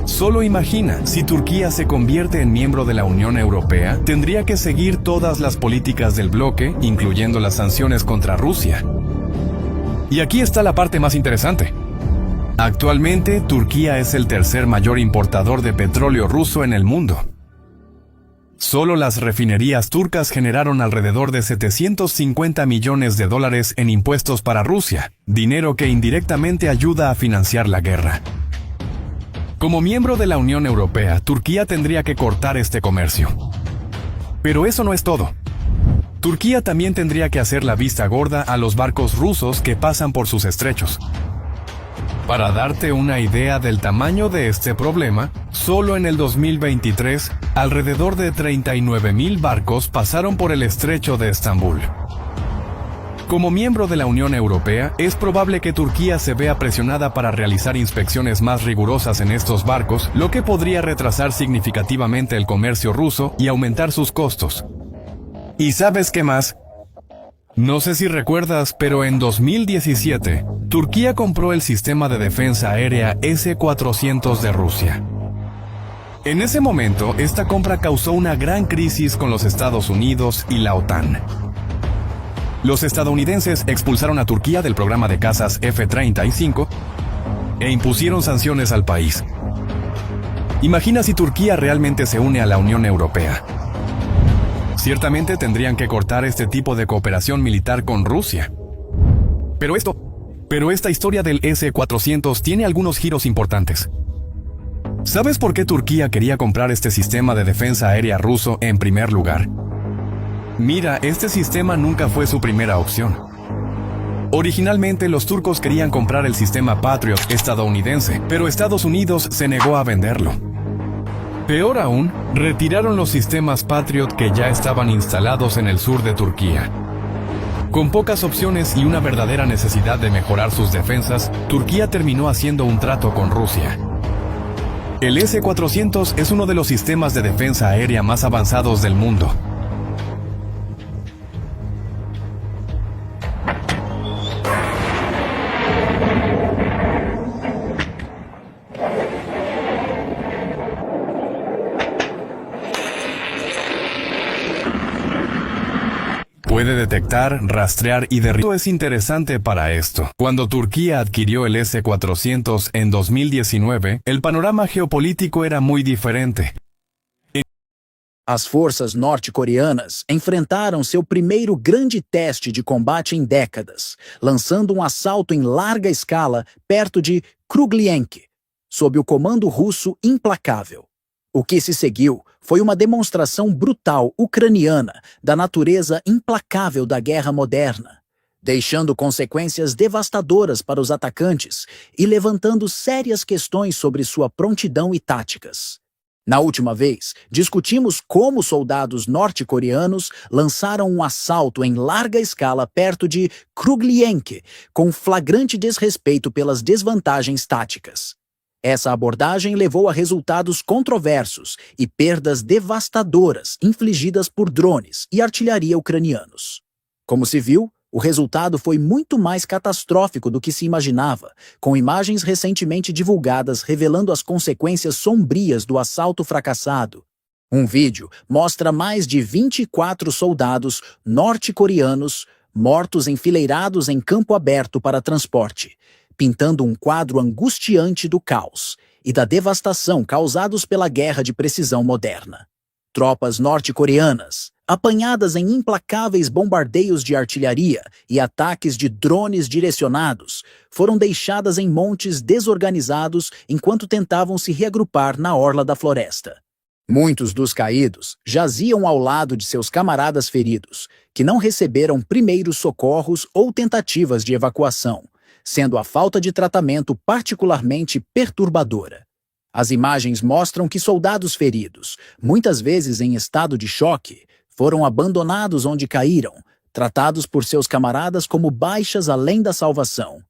S6: Solo imagina, si Turquía se convierte en miembro de la Unión Europea, tendría que seguir todas las políticas del bloque, incluyendo las sanciones contra Rusia. Y aquí está la parte más interesante. Actualmente, Turquía es el tercer mayor importador de petróleo ruso en el mundo. Solo las refinerías turcas generaron alrededor de $750 millones en impuestos para Rusia, dinero que indirectamente ayuda a financiar la guerra. Como miembro de la Unión Europea, Turquía tendría que cortar este comercio. Pero eso no es todo. Turquía también tendría que hacer la vista gorda a los barcos rusos que pasan por sus estrechos. Para darte una idea del tamaño de este problema, solo en el 2023, alrededor de 39,000 barcos pasaron por el estrecho de Estambul. Como miembro de la Unión Europea, es probable que Turquía se vea presionada para realizar inspecciones más rigurosas en estos barcos, lo que podría retrasar significativamente el comercio ruso y aumentar sus costos. ¿Y sabes qué más? No sé si recuerdas, pero en 2017, Turquía compró el sistema de defensa aérea S-400 de Rusia. En ese momento, esta compra causó una gran crisis con los Estados Unidos y la OTAN. Los estadounidenses expulsaron a Turquía del programa de cazas F-35 e impusieron sanciones al país. Imagina si Turquía realmente se une a la Unión Europea. Ciertamente tendrían que cortar este tipo de cooperación militar con Rusia. Pero esta historia del S-400 tiene algunos giros importantes. ¿Sabes por qué Turquía quería comprar este sistema de defensa aérea ruso en primer lugar? Mira, este sistema nunca fue su primera opción. Originalmente los turcos querían comprar el sistema Patriot estadounidense, pero Estados Unidos se negó a venderlo. Peor aún, retiraron los sistemas Patriot que ya estaban instalados en el sur de Turquía. Con pocas opciones y una verdadera necesidad de mejorar sus defensas, Turquía terminó haciendo un trato con Rusia. El S-400 es uno de los sistemas de defensa aérea más avanzados del mundo. Puede detectar, rastrear y derribar. Esto es interesante para esto. Cuando Turquía adquirió el S-400 en 2019, el panorama geopolítico era muy diferente.
S8: As forças norte-coreanas enfrentaram seu primeiro grande teste de combate em décadas, lançando assalto em larga escala perto de Kruglenk, sob o comando russo implacável. O que se seguiu foi uma demonstração brutal ucraniana da natureza implacável da guerra moderna, deixando consequências devastadoras para os atacantes e levantando sérias questões sobre sua prontidão e táticas. Na última vez, discutimos como soldados norte-coreanos lançaram um assalto em larga escala perto de Kruglenk, com flagrante desrespeito pelas desvantagens táticas. Essa abordagem levou a resultados controversos e perdas devastadoras infligidas por drones e artilharia ucranianos. Como se viu, o resultado foi muito mais catastrófico do que se imaginava, com imagens recentemente divulgadas revelando as consequências sombrias do assalto fracassado. Um vídeo mostra mais de 24 soldados norte-coreanos mortos enfileirados em campo aberto para transporte, pintando um quadro angustiante do caos e da devastação causados pela guerra de precisão moderna. Tropas norte-coreanas, apanhadas em implacáveis bombardeios de artilharia e ataques de drones direcionados, foram deixadas em montes desorganizados enquanto tentavam se reagrupar na orla da floresta. Muitos dos caídos jaziam ao lado de seus camaradas feridos, que não receberam primeiros socorros ou tentativas de evacuação, sendo a falta de tratamento particularmente perturbadora. As imagens mostram que soldados feridos, muitas vezes em estado de choque, foram abandonados onde caíram, tratados por seus camaradas como baixas além da salvação.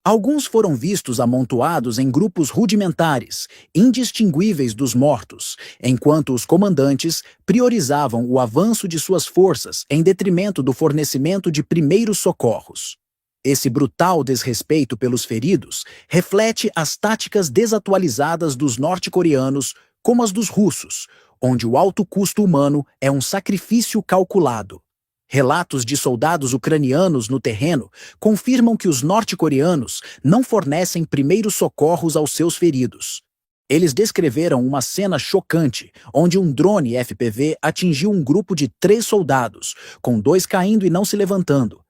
S8: Alguns foram vistos amontoados em grupos rudimentares, indistinguíveis dos mortos, enquanto os comandantes priorizavam o avanço de suas forças em detrimento do fornecimento de primeiros socorros. Esse brutal desrespeito pelos feridos reflete as táticas desatualizadas dos norte-coreanos como as dos russos, onde o alto custo humano é um sacrifício calculado. Relatos de soldados ucranianos no terreno confirmam que os norte-coreanos não fornecem primeiros socorros aos seus feridos. Eles descreveram uma cena chocante, onde um drone FPV atingiu um grupo de 3 soldados, com 2 caindo e não se levantando.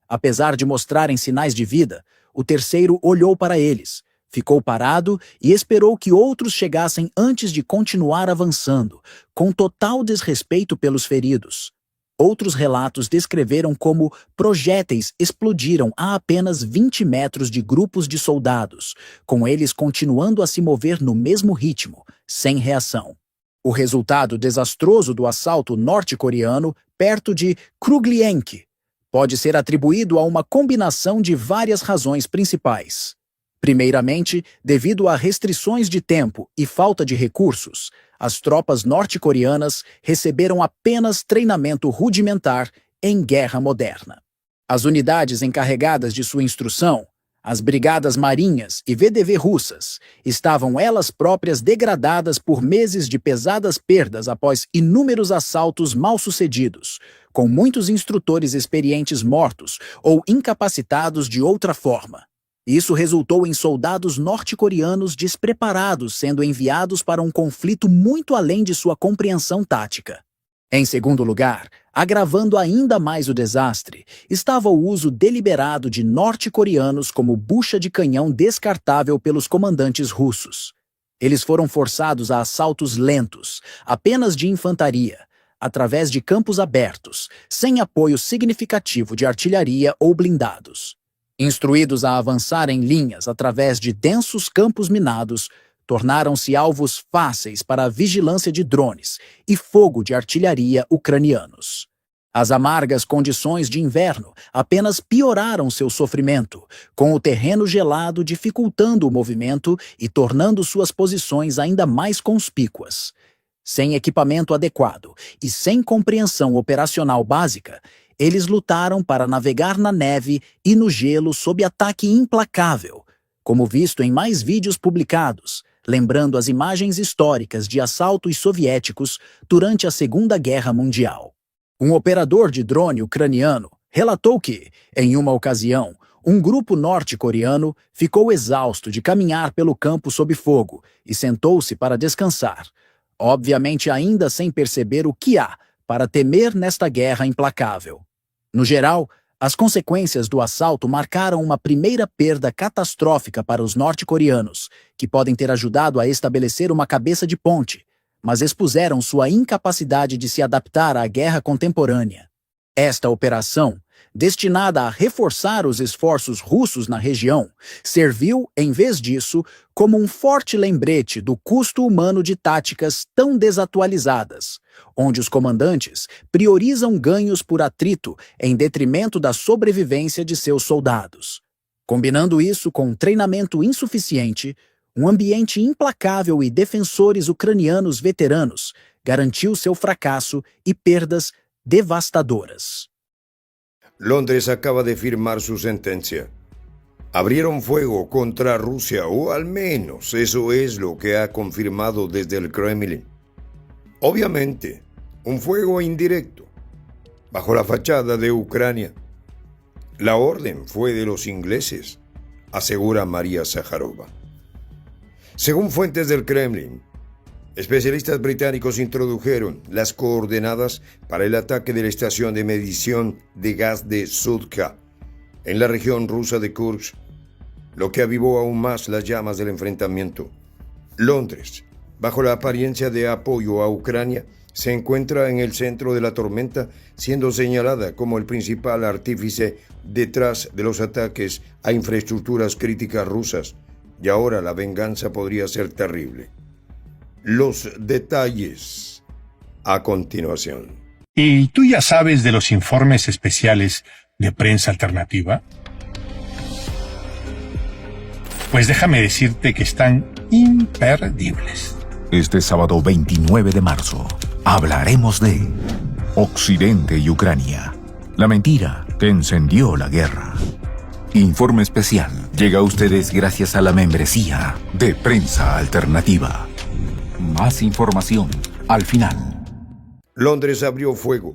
S8: Apesar de mostrarem sinais de vida, o terceiro olhou para eles, ficou parado e esperou que outros chegassem antes de continuar avançando, com total desrespeito pelos feridos. Outros relatos descreveram como projéteis explodiram a apenas 20 metros de grupos de soldados, com eles continuando a se mover no mesmo ritmo, sem reação. O resultado desastroso do assalto norte-coreano perto de Kruglienk pode ser atribuído a uma combinação de várias razões principais. Primeiramente, devido a restrições de tempo e falta de recursos, as tropas norte-coreanas receberam apenas treinamento rudimentar em guerra moderna. As unidades encarregadas de sua instrução, as brigadas marinhas e VDV russas, estavam elas próprias degradadas por meses de pesadas perdas após inúmeros assaltos mal-sucedidos, com muitos instrutores experientes mortos ou incapacitados de outra forma. Isso resultou em soldados norte-coreanos despreparados sendo enviados para um conflito muito além de sua compreensão tática. Em segundo lugar, agravando ainda mais o desastre, estava o uso deliberado de norte-coreanos como bucha de canhão descartável pelos comandantes russos. Eles foram forçados a assaltos lentos, apenas de infantaria, através de campos abertos, sem apoio significativo de artilharia ou blindados. Instruídos a avançar em linhas através de densos campos minados, tornaram-se alvos fáceis para a vigilância de drones e fogo de artilharia ucranianos. As amargas condições de inverno apenas pioraram seu sofrimento, com o terreno gelado dificultando o movimento e tornando suas posições ainda mais conspícuas. Sem equipamento adequado e sem compreensão operacional básica, eles lutaram para navegar na neve e no gelo sob ataque implacável, como visto em mais vídeos publicados, lembrando as imagens históricas de assaltos soviéticos durante a Segunda Guerra Mundial. Um operador de drone ucraniano relatou que, em uma ocasião, um grupo norte-coreano ficou exausto de caminhar pelo campo sob fogo e sentou-se para descansar, obviamente ainda sem perceber o que há para temer nesta guerra implacável. No geral, as consequências do assalto marcaram uma primeira perda catastrófica para os norte-coreanos, que podem ter ajudado a estabelecer uma cabeça de ponte, mas expuseram sua incapacidade de se adaptar à guerra contemporânea. Esta operação, destinada a reforçar os esforços russos na região, serviu, em vez disso, como um forte lembrete do custo humano de táticas tão desatualizadas, onde os comandantes priorizam ganhos por atrito em detrimento da sobrevivência de seus soldados. Combinando isso com um treinamento insuficiente, um ambiente implacável e defensores ucranianos veteranos garantiu seu fracasso e perdas devastadoras.
S9: Londres acaba de firmar su sentencia. Abrieron fuego contra Rusia, o al menos eso es lo que ha confirmado desde el Kremlin. Obviamente, un fuego indirecto, bajo la fachada de Ucrania. La orden fue de los ingleses, asegura María Zakharova. Según fuentes del Kremlin, especialistas británicos introdujeron las coordenadas para el ataque de la estación de medición de gas de Sudka, en la región rusa de Kursk, lo que avivó aún más las llamas del enfrentamiento. Londres bajo la apariencia de apoyo a Ucrania, se encuentra en el centro de la tormenta, siendo señalada como el principal artífice detrás de los ataques a infraestructuras críticas rusas, y ahora la venganza podría ser terrible. Los detalles a continuación.
S10: ¿Y tú ya sabes de los informes especiales de prensa alternativa? Pues déjame decirte que están imperdibles.
S11: Este sábado 29 de marzo hablaremos de Occidente y Ucrania, la mentira que encendió la guerra. Informe especial llega a ustedes gracias a la membresía de Prensa Alternativa. Más información al final.
S9: Londres abrió fuego.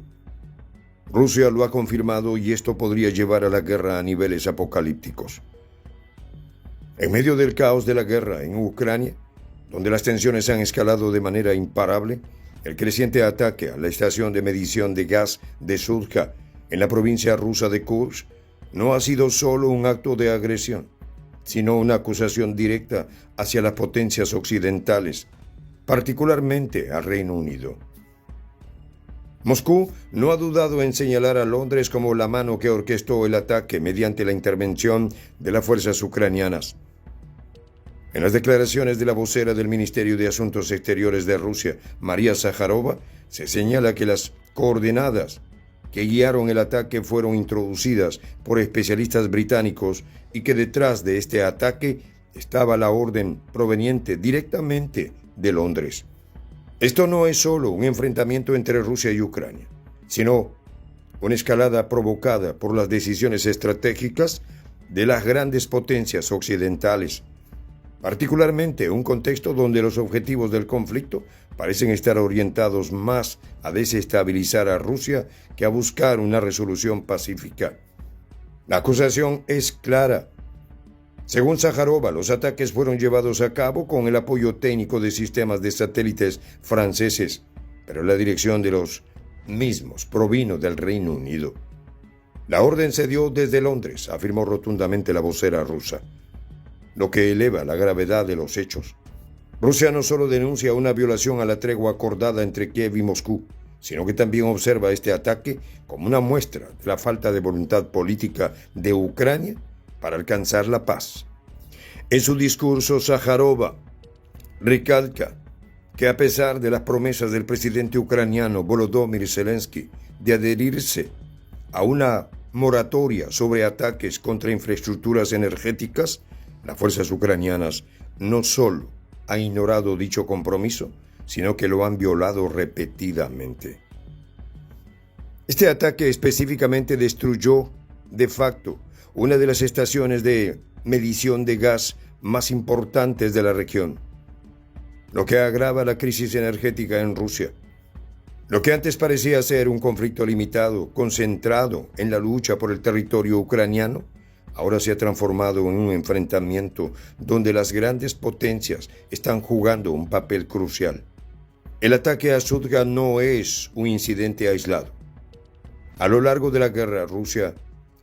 S9: Rusia lo ha confirmado y esto podría llevar a la guerra a niveles apocalípticos. En medio del caos de la guerra en Ucrania, donde las tensiones han escalado de manera imparable, el creciente ataque a la estación de medición de gas de Sudka en la provincia rusa de Kursk no ha sido solo un acto de agresión, sino una acusación directa hacia las potencias occidentales, particularmente al Reino Unido. Moscú no ha dudado en señalar a Londres como la mano que orquestó el ataque mediante la intervención de las fuerzas ucranianas. En las declaraciones de la vocera del Ministerio de Asuntos Exteriores de Rusia, María Zakharova, se señala que las coordenadas que guiaron el ataque fueron introducidas por especialistas británicos y que detrás de este ataque estaba la orden proveniente directamente de Londres. Esto no es solo un enfrentamiento entre Rusia y Ucrania, sino una escalada provocada por las decisiones estratégicas de las grandes potencias occidentales, particularmente un contexto donde los objetivos del conflicto parecen estar orientados más a desestabilizar a Rusia que a buscar una resolución pacífica. La acusación es clara. Según Zakharova, los ataques fueron llevados a cabo con el apoyo técnico de sistemas de satélites franceses, pero la dirección de los mismos provino del Reino Unido. La orden se dio desde Londres, afirmó rotundamente la vocera rusa, lo que eleva la gravedad de los hechos. Rusia no solo denuncia una violación a la tregua acordada entre Kiev y Moscú, sino que también observa este ataque como una muestra de la falta de voluntad política de Ucrania para alcanzar la paz. En su discurso, Zakharova recalca que a pesar de las promesas del presidente ucraniano Volodymyr Zelensky de adherirse a una moratoria sobre ataques contra infraestructuras energéticas, las fuerzas ucranianas no solo han ignorado dicho compromiso, sino que lo han violado repetidamente. Este ataque específicamente destruyó, de facto, una de las estaciones de medición de gas más importantes de la región, lo que agrava la crisis energética en Rusia. Lo que antes parecía ser un conflicto limitado, concentrado en la lucha por el territorio ucraniano, ahora se ha transformado en un enfrentamiento donde las grandes potencias están jugando un papel crucial. El ataque a Sudka no es un incidente aislado. A lo largo de la guerra, Rusia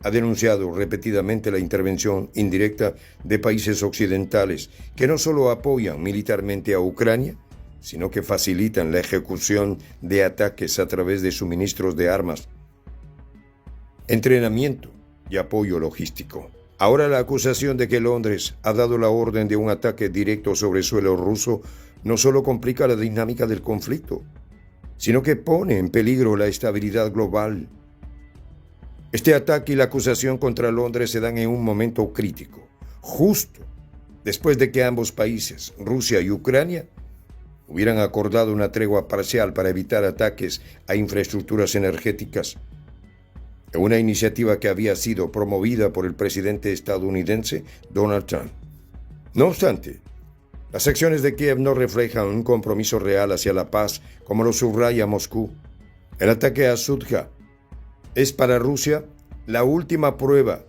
S9: ha denunciado repetidamente la intervención indirecta de países occidentales que no solo apoyan militarmente a Ucrania, sino que facilitan la ejecución de ataques a través de suministros de armas, entrenamiento y apoyo logístico. Ahora la acusación de que Londres ha dado la orden de un ataque directo sobre suelo ruso no solo complica la dinámica del conflicto, sino que pone en peligro la estabilidad global. Este ataque y la acusación contra Londres se dan en un momento crítico, justo después de que ambos países, Rusia y Ucrania, hubieran acordado una tregua parcial para evitar ataques a infraestructuras energéticas, una iniciativa que había sido promovida por el presidente estadounidense Donald Trump. No obstante, las acciones de Kiev no reflejan un compromiso real hacia la paz, como lo subraya Moscú. El ataque a Sudka es para Rusia la última prueba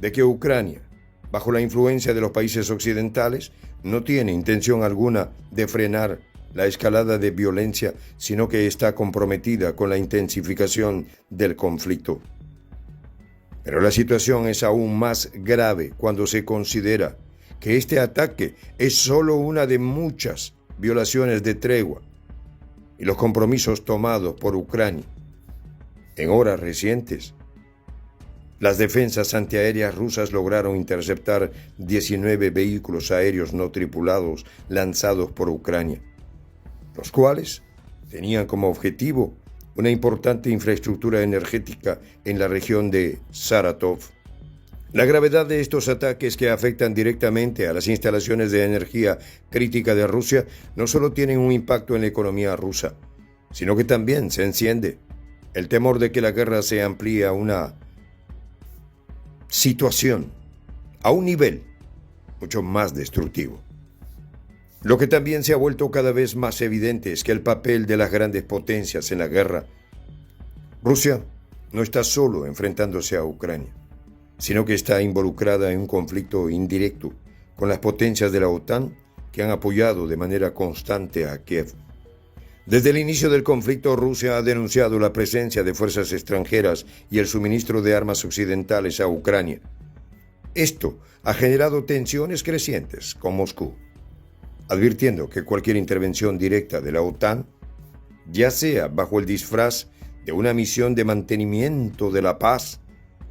S9: de que Ucrania, bajo la influencia de los países occidentales, no tiene intención alguna de frenar la escalada de violencia, sino que está comprometida con la intensificación del conflicto. Pero la situación es aún más grave cuando se considera que este ataque es solo una de muchas violaciones de tregua y los compromisos tomados por Ucrania. En horas recientes, las defensas antiaéreas rusas lograron interceptar 19 vehículos aéreos no tripulados lanzados por Ucrania, los cuales tenían como objetivo una importante infraestructura energética en la región de Saratov. La gravedad de estos ataques, que afectan directamente a las instalaciones de energía crítica de Rusia, no solo tienen un impacto en la economía rusa, sino que también se enciende el temor de que la guerra se amplíe a una situación, a un nivel mucho más destructivo. Lo que también se ha vuelto cada vez más evidente es que el papel de las grandes potencias en la guerra. Rusia no está solo enfrentándose a Ucrania, sino que está involucrada en un conflicto indirecto con las potencias de la OTAN que han apoyado de manera constante a Kiev. Desde el inicio del conflicto, Rusia ha denunciado la presencia de fuerzas extranjeras y el suministro de armas occidentales a Ucrania. Esto ha generado tensiones crecientes con Moscú, advirtiendo que cualquier intervención directa de la OTAN, ya sea bajo el disfraz de una misión de mantenimiento de la paz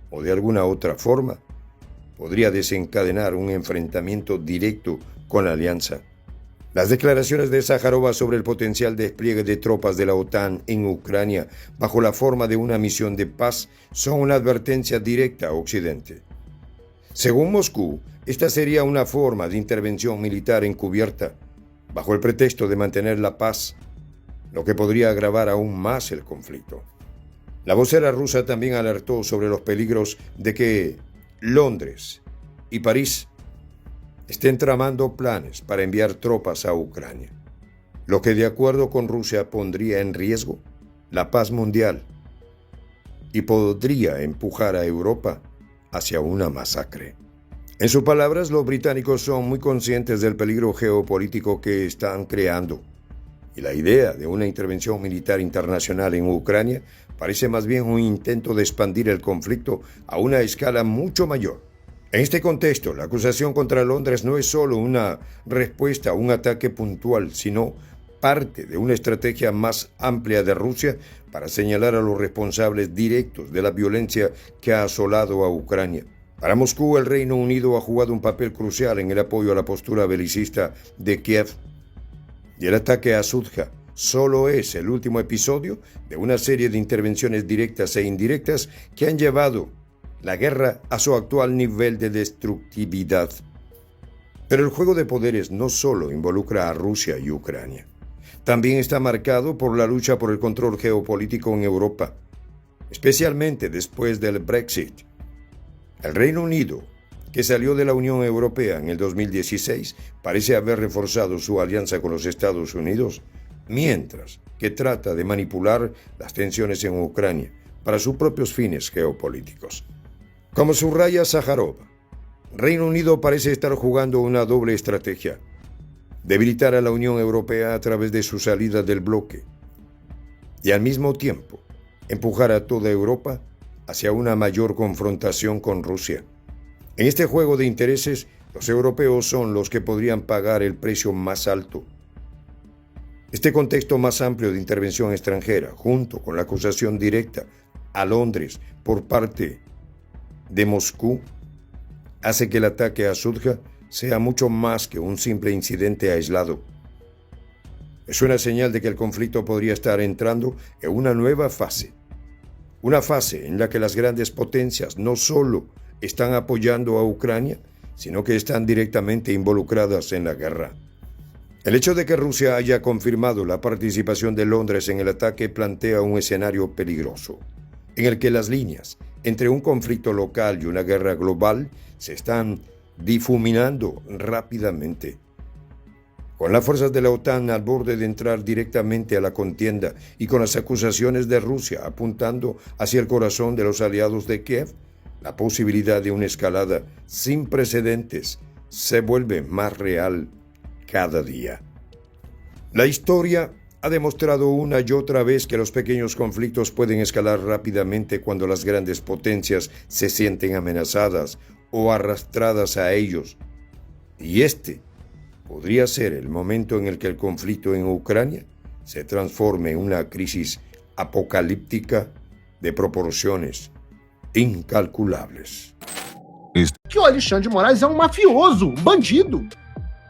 S9: o de alguna otra forma, podría desencadenar un enfrentamiento directo con la alianza. Las declaraciones de Zaharova sobre el potencial despliegue de tropas de la OTAN en Ucrania bajo la forma de una misión de paz son una advertencia directa a Occidente. Según Moscú, esta sería una forma de intervención militar encubierta, bajo el pretexto de mantener la paz, lo que podría agravar aún más el conflicto. La vocera rusa también alertó sobre los peligros de que Londres y París estén tramando planes para enviar tropas a Ucrania, lo que de acuerdo con Rusia pondría en riesgo la paz mundial y podría empujar a Europa hacia una masacre. En sus palabras, los británicos son muy conscientes del peligro geopolítico que están creando, y la idea de una intervención militar internacional en Ucrania parece más bien un intento de expandir el conflicto a una escala mucho mayor. En este contexto, la acusación contra Londres no es solo una respuesta a un ataque puntual, sino parte de una estrategia más amplia de Rusia para señalar a los responsables directos de la violencia que ha asolado a Ucrania. Para Moscú, el Reino Unido ha jugado un papel crucial en el apoyo a la postura belicista de Kiev. Y el ataque a Sudja solo es el último episodio de una serie de intervenciones directas e indirectas que han llevado la guerra a su actual nivel de destructividad. Pero el juego de poderes no solo involucra a Rusia y Ucrania. También está marcado por la lucha por el control geopolítico en Europa, especialmente después del Brexit. El Reino Unido, que salió de la Unión Europea en el 2016, parece haber reforzado su alianza con los Estados Unidos, mientras que trata de manipular las tensiones en Ucrania para sus propios fines geopolíticos. Como subraya Zaharova, Reino Unido parece estar jugando una doble estrategia: debilitar a la Unión Europea a través de su salida del bloque y al mismo tiempo empujar a toda Europa hacia una mayor confrontación con Rusia. En este juego de intereses, los europeos son los que podrían pagar el precio más alto. Este contexto más amplio de intervención extranjera, junto con la acusación directa a Londres por parte de Moscú, hace que el ataque a Sudja sea mucho más que un simple incidente aislado. Es una señal de que el conflicto podría estar entrando en una nueva fase. Una fase en la que las grandes potencias no solo están apoyando a Ucrania, sino que están directamente involucradas en la guerra. El hecho de que Rusia haya confirmado la participación de Londres en el ataque plantea un escenario peligroso, en el que las líneas entre un conflicto local y una guerra global se están difuminando rápidamente. Con las fuerzas de la OTAN al borde de entrar directamente a la contienda y con las acusaciones de Rusia apuntando hacia el corazón de los aliados de Kiev, la posibilidad de una escalada sin precedentes se vuelve más real cada día. La historia ha demostrado una y otra vez que los pequeños conflictos pueden escalar rápidamente cuando las grandes potencias se sienten amenazadas o arrastradas a ellos. Y este podría ser el momento en el que el conflicto en Ucrania se transforme en una crisis apocalíptica de proporciones incalculables.
S12: Que o Alexandre de Moraes é um mafioso, um bandido.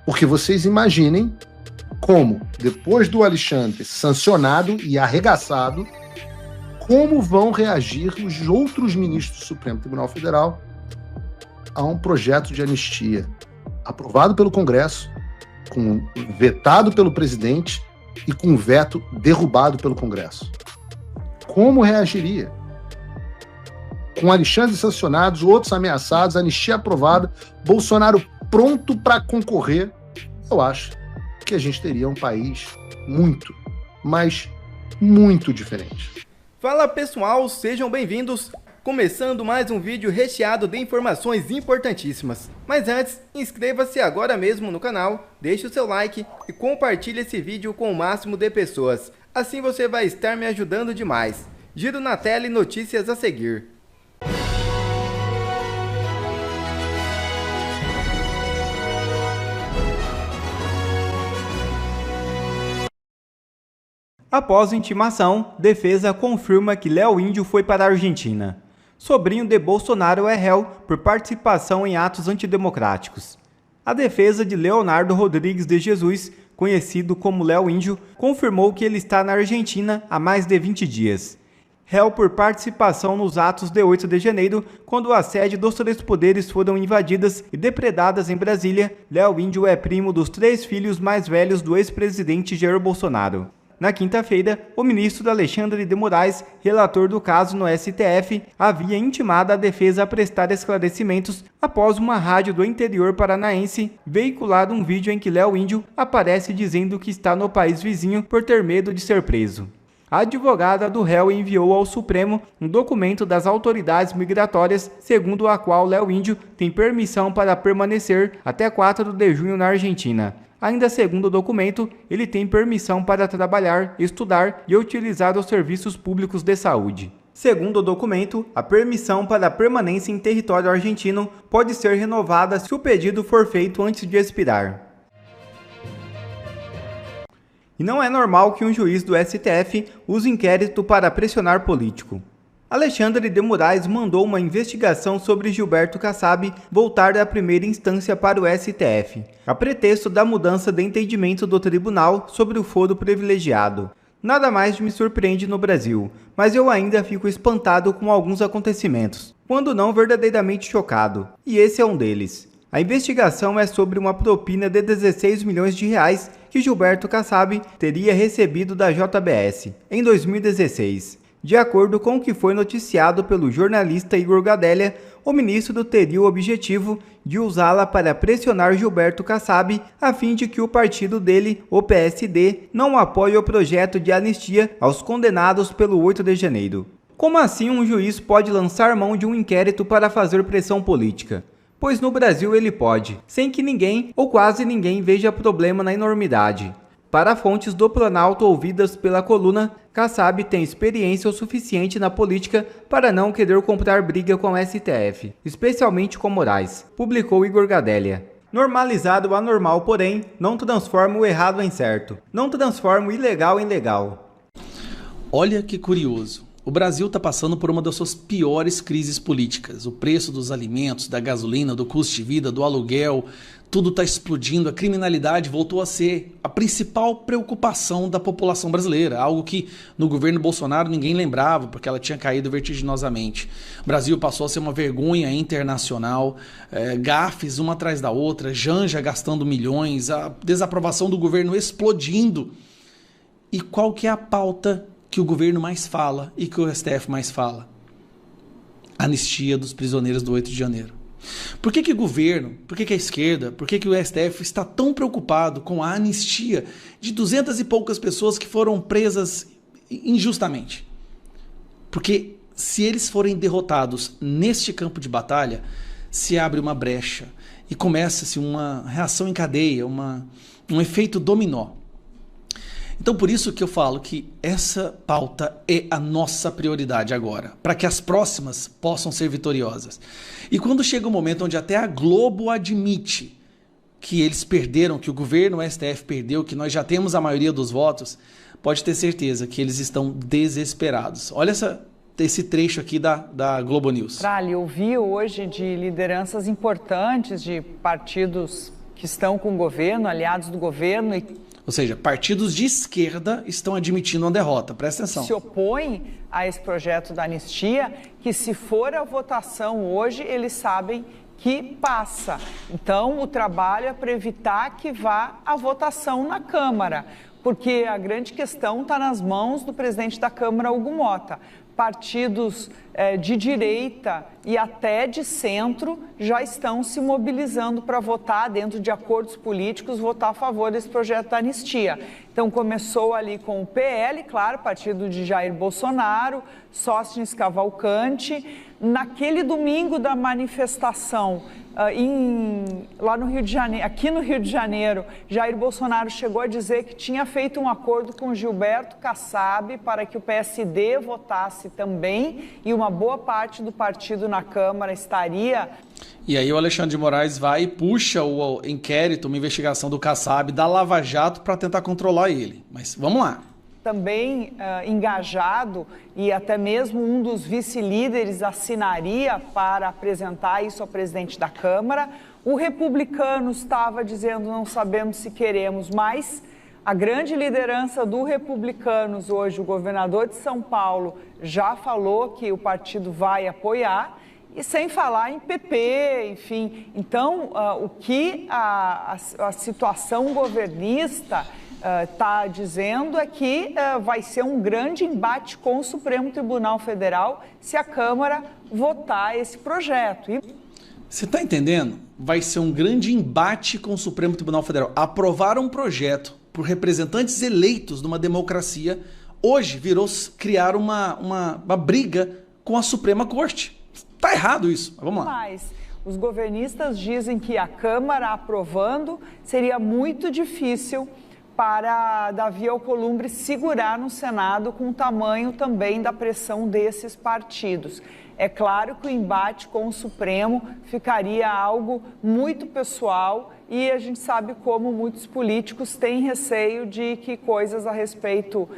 S12: Porque vocês imaginem como, depois do Alexandre sancionado e arregaçado, como vão reagir os outros ministros do Supremo Tribunal Federal a um projeto de anistia aprovado pelo Congresso, vetado pelo presidente e com veto derrubado pelo Congresso. Como reagiria? Com Alexandre sancionados, outros ameaçados, anistia aprovada, Bolsonaro pronto para concorrer, eu acho que a gente teria um país muito, mas muito diferente.
S13: Fala pessoal, sejam bem-vindos! Começando mais um vídeo recheado de informações importantíssimas. Mas antes, inscreva-se agora mesmo no canal, deixe o seu like e compartilhe esse vídeo com o máximo de pessoas. Assim você vai estar me ajudando demais. Giro na tela e notícias a seguir. Após intimação, defesa confirma que Léo Índio foi para a Argentina. Sobrinho de Bolsonaro é réu por participação em atos antidemocráticos. A defesa de Leonardo Rodrigues de Jesus, conhecido como Léo Índio, confirmou que ele está na Argentina há mais de 20 dias. Réu por participação nos atos de 8 de janeiro, quando a sede dos três poderes foram invadidas e depredadas em Brasília, Léo Índio é primo dos 3 filhos mais velhos do ex-presidente Jair Bolsonaro. Na quinta-feira, o ministro Alexandre de Moraes, relator do caso no STF, havia intimado a defesa a prestar esclarecimentos após uma rádio do interior paranaense veicular um vídeo em que Léo Índio aparece dizendo que está no país vizinho por ter medo de ser preso. A advogada do réu enviou ao Supremo um documento das autoridades migratórias, segundo a qual Léo Índio tem permissão para permanecer até 4 de junho na Argentina. Ainda segundo o documento, ele tem permissão para trabalhar, estudar e utilizar os serviços públicos de saúde. Segundo o documento, a permissão para a permanência em território argentino pode ser renovada se o pedido for feito antes de expirar. E não é normal que um juiz do STF use inquérito para pressionar político. Alexandre de Moraes mandou uma investigação sobre Gilberto Kassab voltar da primeira instância para o STF, a pretexto da mudança de entendimento do tribunal sobre o foro privilegiado. Nada mais me surpreende no Brasil, mas eu ainda fico espantado com alguns acontecimentos, quando não verdadeiramente chocado, e esse é um deles. A investigação é sobre uma propina de 16 milhões de reais que Gilberto Kassab teria recebido da JBS em 2016. De acordo com o que foi noticiado pelo jornalista Igor Gadelha, o ministro teria o objetivo de usá-la para pressionar Gilberto Kassab a fim de que o partido dele, o PSD, não apoie o projeto de anistia aos condenados pelo 8 de janeiro. Como assim um juiz pode lançar mão de um inquérito para fazer pressão política? Pois no Brasil ele pode, sem que ninguém ou quase ninguém veja problema na enormidade. Para fontes do Planalto ouvidas pela coluna, Kassab tem experiência o suficiente na política para não querer comprar briga com o STF, especialmente com Moraes, publicou Igor Gadelha. Normalizar o anormal, porém, não transforma o errado em certo, não transforma o ilegal em legal.
S14: Olha que curioso. O Brasil está passando por uma das suas piores crises políticas. O preço dos alimentos, da gasolina, do custo de vida, do aluguel, tudo está explodindo. A criminalidade voltou a ser a principal preocupação da população brasileira. Algo que no governo Bolsonaro ninguém lembrava, porque ela tinha caído vertiginosamente. O Brasil passou a ser uma vergonha internacional, gafes uma atrás da outra, Janja gastando milhões, a desaprovação do governo explodindo. E qual que é a pauta que o governo mais fala e que o STF mais fala? Anistia dos prisioneiros do 8 de janeiro. Por que o governo, por que a esquerda, por que o STF está tão preocupado com a anistia de 200 e poucas pessoas que foram presas injustamente? Porque se eles forem derrotados neste campo de batalha, se abre uma brecha e começa-se uma reação em cadeia, um efeito dominó. Então por isso que eu falo que essa pauta é a nossa prioridade agora, para que as próximas possam ser vitoriosas. E quando chega um momento onde até a Globo admite que eles perderam, que o governo, o STF perdeu, que nós já temos a maioria dos votos, pode ter certeza que eles estão desesperados. Olha esse trecho aqui da Globo News.
S15: Eu vi hoje de lideranças importantes de partidos que estão com o governo, aliados do governo.
S14: Ou seja, partidos de esquerda estão admitindo uma derrota. Presta atenção.
S15: Se opõem a esse projeto da anistia, que se for a votação hoje, eles sabem que passa. Então, o trabalho é para evitar que vá à votação na Câmara, porque a grande questão está nas mãos do presidente da Câmara, Hugo Mota. Partidos de direita e até de centro já estão se mobilizando para votar, dentro de acordos políticos, votar a favor desse projeto da anistia. Então, começou ali com o PL, claro, partido de Jair Bolsonaro, Sóstenes Cavalcante. Naquele domingo da manifestação, lá no Rio de Janeiro, aqui no Rio de Janeiro, Jair Bolsonaro chegou a dizer que tinha feito um acordo com Gilberto Kassab para que o PSD votasse também, e uma boa parte do partido na Câmara estaria.
S14: E aí o Alexandre de Moraes vai e puxa o inquérito, uma investigação do Kassab, da Lava Jato, para tentar controlar ele. Mas vamos lá.
S15: Também engajado, e até mesmo um dos vice-líderes assinaria para apresentar isso ao presidente da Câmara. O republicano estava dizendo: não sabemos se queremos, mas a grande liderança do Republicanos hoje, o governador de São Paulo, já falou que o partido vai apoiar, e sem falar em PP, enfim. Então, o que a situação governista está dizendo é que vai ser um grande embate com o Supremo Tribunal Federal se a Câmara votar esse projeto.
S14: Você está entendendo? Vai ser um grande embate com o Supremo Tribunal Federal. Aprovar um projeto por representantes eleitos numa democracia, hoje criar uma briga com a Suprema Corte. Está errado isso, mas vamos lá.
S15: Mas os governistas dizem que a Câmara aprovando seria muito difícil para Davi Alcolumbre segurar no Senado, com o tamanho também da pressão desses partidos. É claro que o embate com o Supremo ficaria algo muito pessoal, e a gente sabe como muitos políticos têm receio de que coisas a respeito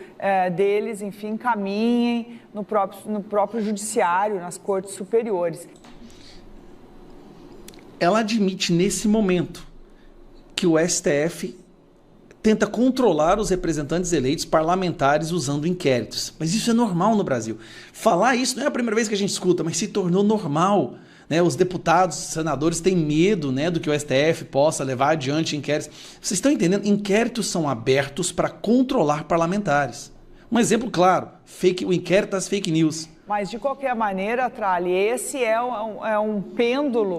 S15: deles, enfim, caminhem no próprio judiciário, nas cortes superiores.
S14: Ela admite nesse momento que o STF tenta controlar os representantes eleitos parlamentares usando inquéritos. Mas isso é normal no Brasil. Falar isso não é a primeira vez que a gente escuta, mas se tornou normal. Né? Os deputados, os senadores têm medo, né, do que o STF possa levar adiante inquéritos. Vocês estão entendendo? Inquéritos são abertos para controlar parlamentares. Um exemplo claro, o inquérito das fake news.
S15: Mas, de qualquer maneira, Tralli, esse é um pêndulo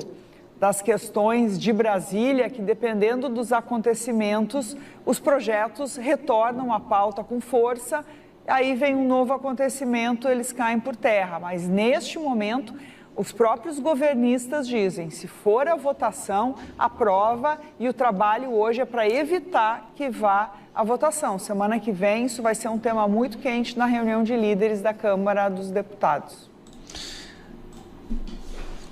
S15: das questões de Brasília, que, dependendo dos acontecimentos, os projetos retornam à pauta com força, aí vem um novo acontecimento, eles caem por terra. Mas, neste momento, os próprios governistas dizem: se for a votação, aprova, e o trabalho hoje é para evitar que vá à votação. Semana que vem, isso vai ser um tema muito quente na reunião de líderes da Câmara dos Deputados.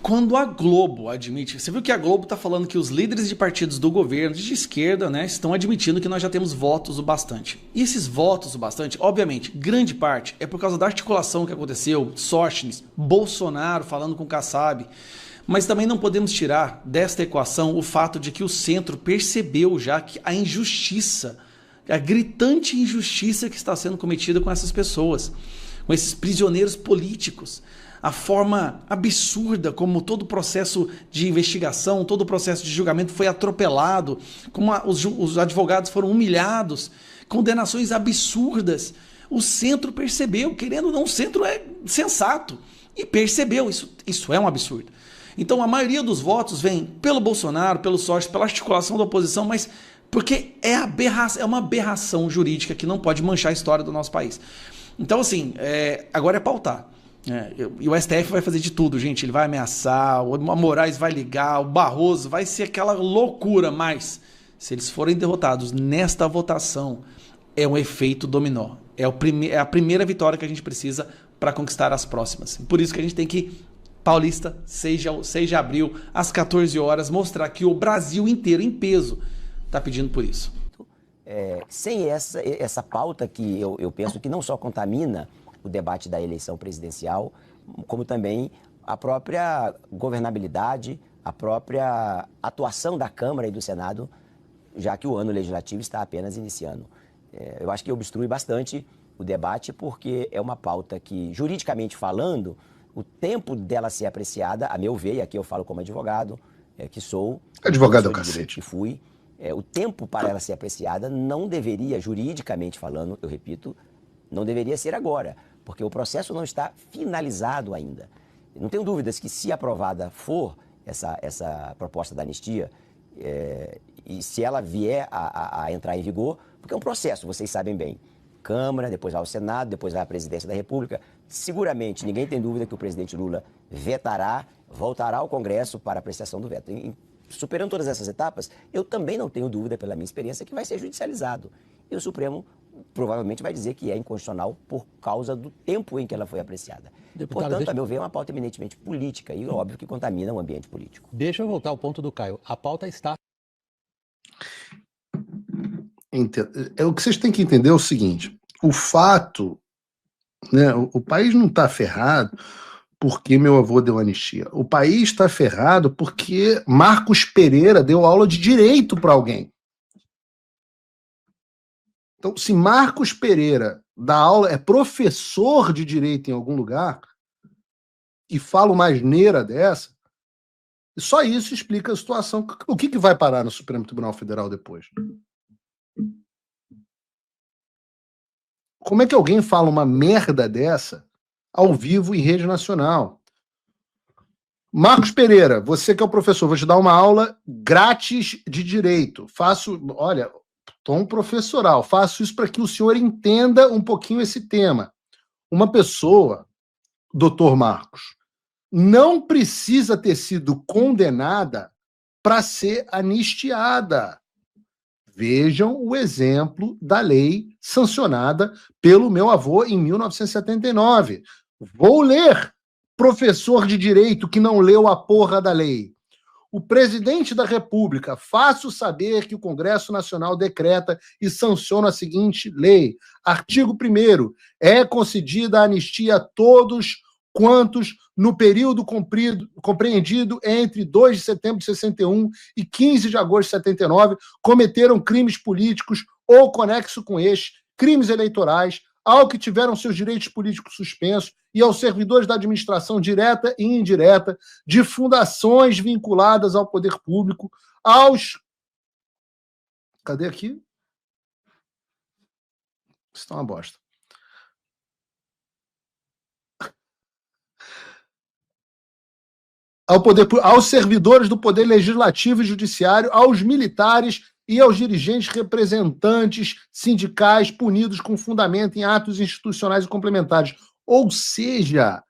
S14: Quando a Globo admite... Você viu que a Globo está falando que os líderes de partidos do governo, de esquerda, né, estão admitindo que nós já temos votos o bastante. E esses votos o bastante, obviamente, grande parte é por causa da articulação que aconteceu, Sóstenes, Bolsonaro falando com Kassab. Mas também não podemos tirar desta equação o fato de que o centro percebeu já que a injustiça, a gritante injustiça que está sendo cometida com essas pessoas, com esses prisioneiros políticos. A forma absurda como todo o processo de investigação, todo o processo de julgamento foi atropelado, como os advogados foram humilhados, condenações absurdas. O centro percebeu, querendo ou não, o centro é sensato e percebeu, isso é um absurdo. Então a maioria dos votos vem pelo Bolsonaro, pelo Sócrates, pela articulação da oposição, mas porque é uma aberração jurídica que não pode manchar a história do nosso país. Então assim, agora é pautar. E o STF vai fazer de tudo, gente. Ele vai ameaçar, o Moraes vai ligar, o Barroso, vai ser aquela loucura. Mas se eles forem derrotados nesta votação, é um efeito dominó. É a primeira vitória que a gente precisa para conquistar as próximas. Por isso que a gente tem que Paulista, 6 de abril, às 14 horas, mostrar que o Brasil inteiro, em peso, está pedindo por isso.
S16: Sem essa pauta que eu penso que não só contamina o debate da eleição presidencial, como também a própria governabilidade, a própria atuação da Câmara e do Senado, já que o ano legislativo está apenas iniciando. Eu acho que obstrui bastante o debate, porque é uma pauta que, juridicamente falando, o tempo dela ser apreciada, a meu ver, e aqui eu falo como advogado, que sou...
S12: Advogado é o cacete.
S16: Que fui, o tempo para ela ser apreciada não deveria, juridicamente falando, eu repito, não deveria ser agora, porque o processo não está finalizado ainda. Não tenho dúvidas que, se aprovada for essa proposta da anistia, e se ela vier a entrar em vigor, porque é um processo, vocês sabem bem, Câmara, depois vai ao Senado, depois vai à Presidência da República, seguramente, ninguém tem dúvida que o presidente Lula vetará, voltará ao Congresso para apreciação do veto. Superando todas essas etapas, eu também não tenho dúvida, pela minha experiência, que vai ser judicializado. E o Supremo provavelmente vai dizer que é inconstitucional por causa do tempo em que ela foi apreciada.
S17: Deputado,
S16: portanto, a meu ver, é uma pauta eminentemente política e, óbvio, que contamina o ambiente político.
S17: Deixa eu voltar ao ponto do Caio. A pauta está...
S12: O que vocês têm que entender é o seguinte, o fato, né, o país não está ferrado porque meu avô deu anistia. O país está ferrado porque Marcos Pereira deu aula de direito para alguém. Então, se Marcos Pereira dá aula, é professor de direito em algum lugar, e fala uma asneira dessa, só isso explica a situação. O que vai parar no Supremo Tribunal Federal depois? Como é que alguém fala uma merda dessa ao vivo em rede nacional? Marcos Pereira, você que é o professor, vou te dar uma aula grátis de direito. Olha, tom professoral, faço isso para que o senhor entenda um pouquinho esse tema. Uma pessoa, doutor Marcos, não precisa ter sido condenada para ser anistiada. Vejam o exemplo da lei sancionada pelo meu avô em 1979. Vou ler, professor de direito que não leu a porra da lei. O presidente da República, faço saber que o Congresso Nacional decreta e sanciona a seguinte lei. Artigo 1º. É concedida a anistia a todos quantos, no período compreendido entre 2 de setembro de 61 e 15 de agosto de 79, cometeram crimes políticos ou conexo com estes, crimes eleitorais, ao que tiveram seus direitos políticos suspensos e aos servidores da administração direta e indireta, de fundações vinculadas ao poder público, aos... Cadê aqui? Isso tá uma bosta. Aos servidores do Poder Legislativo e Judiciário, aos militares e aos dirigentes representantes sindicais punidos com fundamento em atos institucionais e complementares. Ou seja,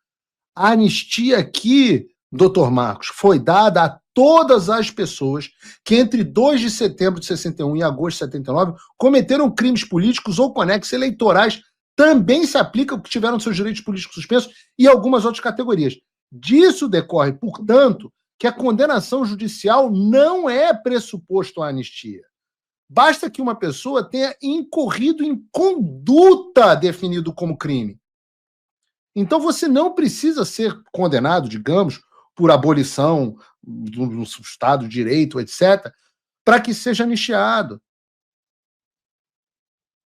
S12: a anistia aqui, doutor Marcos, foi dada a todas as pessoas que entre 2 de setembro de 61 e agosto de 79 cometeram crimes políticos ou conexos eleitorais. Também se aplica o que tiveram seus direitos políticos suspensos e algumas outras categorias. Disso decorre, portanto, que a condenação judicial não é pressuposto à anistia. Basta que uma pessoa tenha incorrido em conduta definido como crime. Então você não precisa ser condenado, digamos, por abolição do Estado de Direito, etc., para que seja anistiado.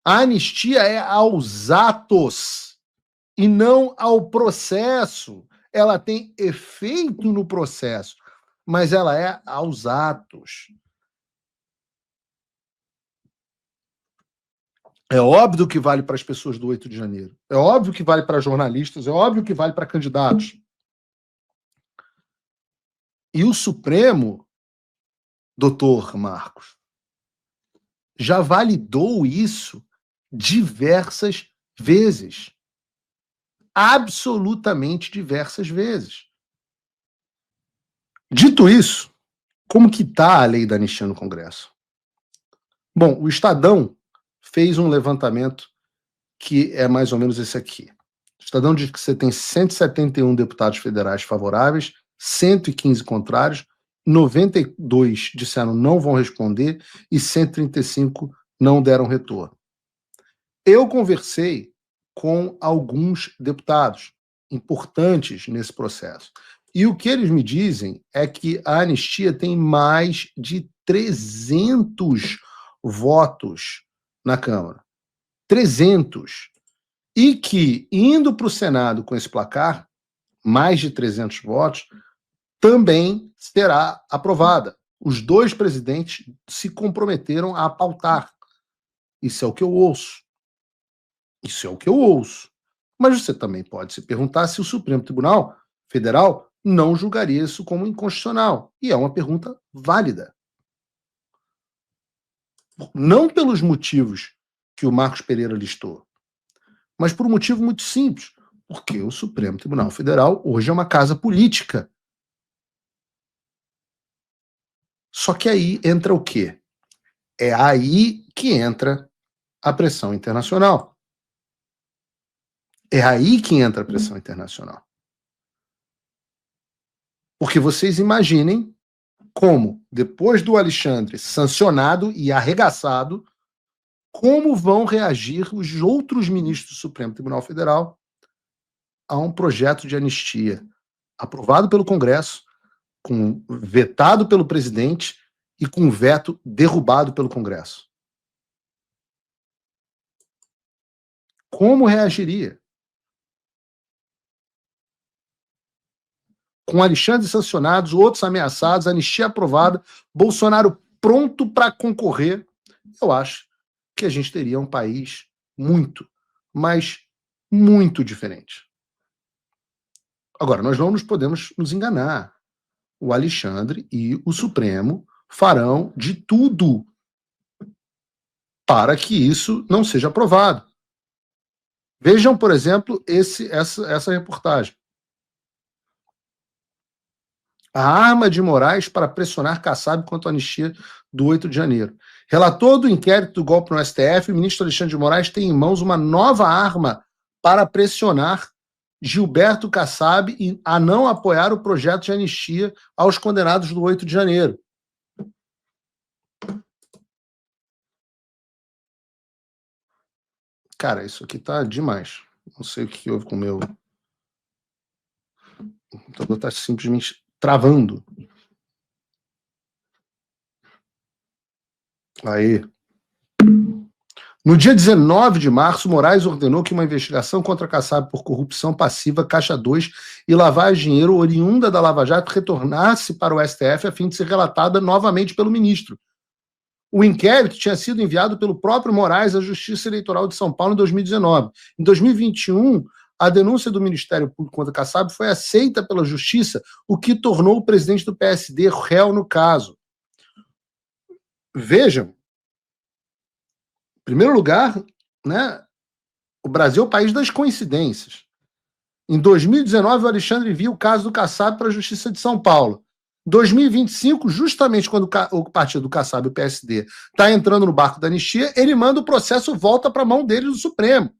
S12: A anistia é aos atos e não ao processo. Ela tem efeito no processo, mas ela é aos atos. É óbvio que vale para as pessoas do 8 de janeiro. É óbvio que vale para jornalistas, é óbvio que vale para candidatos. E o Supremo, doutor Marcos, já validou isso diversas vezes. Absolutamente diversas vezes. Dito isso, como que está a lei da anistia no Congresso? Bom, o Estadão fez um levantamento que é mais ou menos esse aqui. O Estadão diz que você tem 171 deputados federais favoráveis, 115 contrários, 92 disseram não vão responder e 135 não deram retorno. Eu conversei com alguns deputados importantes nesse processo. E o que eles me dizem é que a anistia tem mais de 300 votos na Câmara. 300. E que, indo para o Senado com esse placar, mais de 300 votos, também será aprovada. Os dois presidentes se comprometeram a pautar. Isso é o que eu ouço. Isso é o que eu ouço. Mas você também pode se perguntar se o Supremo Tribunal Federal não julgaria isso como inconstitucional. E é uma pergunta válida. Não pelos motivos que o Marcos Pereira listou, mas por um motivo muito simples. Porque o Supremo Tribunal Federal hoje é uma casa política. Só que aí entra o quê? É aí que entra a pressão internacional. É aí que entra a pressão internacional. Porque vocês imaginem como, depois do Alexandre sancionado e arregaçado, como vão reagir os outros ministros do Supremo Tribunal Federal a um projeto de anistia aprovado pelo Congresso, vetado pelo presidente e com veto derrubado pelo Congresso. Como reagiria? Com Alexandre sancionados, outros ameaçados, anistia aprovada, Bolsonaro pronto para concorrer, eu acho que a gente teria um país muito, mas muito diferente. Agora, nós não nos podemos nos enganar. O Alexandre e o Supremo farão de tudo para que isso não seja aprovado. Vejam, por exemplo, essa reportagem. A arma de Moraes para pressionar Kassab quanto à anistia do 8 de janeiro. Relator do inquérito do golpe no STF, o ministro Alexandre de Moraes tem em mãos uma nova arma para pressionar Gilberto Kassab a não apoiar o projeto de anistia aos condenados do 8 de janeiro. Cara, isso aqui tá demais. Não sei o que houve com o meu... O computador tá simplesmente travando. Aí. No dia 19 de março, Moraes ordenou que uma investigação contra Kassab por corrupção passiva, Caixa 2 e lavagem de dinheiro oriunda da Lava Jato retornasse para o STF a fim de ser relatada novamente pelo ministro. O inquérito tinha sido enviado pelo próprio Moraes à Justiça Eleitoral de São Paulo em 2019. Em 2021, a denúncia do Ministério Público contra Kassab foi aceita pela Justiça, o que tornou o presidente do PSD réu no caso. Vejam, em primeiro lugar, né, o Brasil é o país das coincidências. Em 2019, o Alexandre envia o caso do Kassab para a Justiça de São Paulo. Em 2025, justamente quando o partido do Kassab, o PSD, está entrando no barco da anistia, ele manda o processo, volta para a mão dele do Supremo.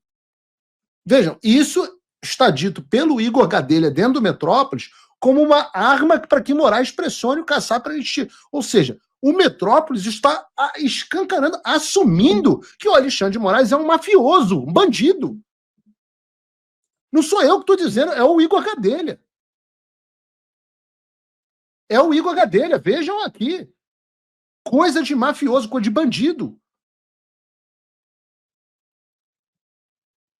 S12: Vejam, isso está dito pelo Igor Gadelha dentro do Metrópolis como uma arma para que Moraes pressione o Kassab para anistia. Ou seja, o Metrópolis está escancarando, assumindo que o Alexandre de Moraes é um mafioso, um bandido. Não sou eu que estou dizendo, é o Igor Gadelha. É o Igor Gadelha, vejam aqui. Coisa de mafioso, coisa de bandido.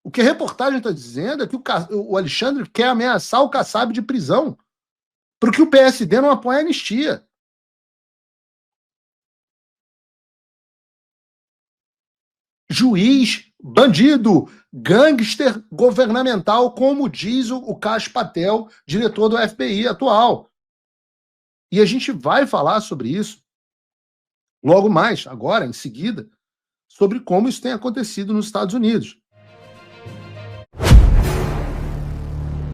S12: O que a reportagem está dizendo é que o Alexandre quer ameaçar o Kassab de prisão, porque o PSD não apoia a anistia. Juiz, bandido, gangster governamental, como diz o Kash Patel, diretor do FBI atual. E a gente vai falar sobre isso logo mais, agora, em seguida, sobre como isso tem acontecido nos Estados Unidos.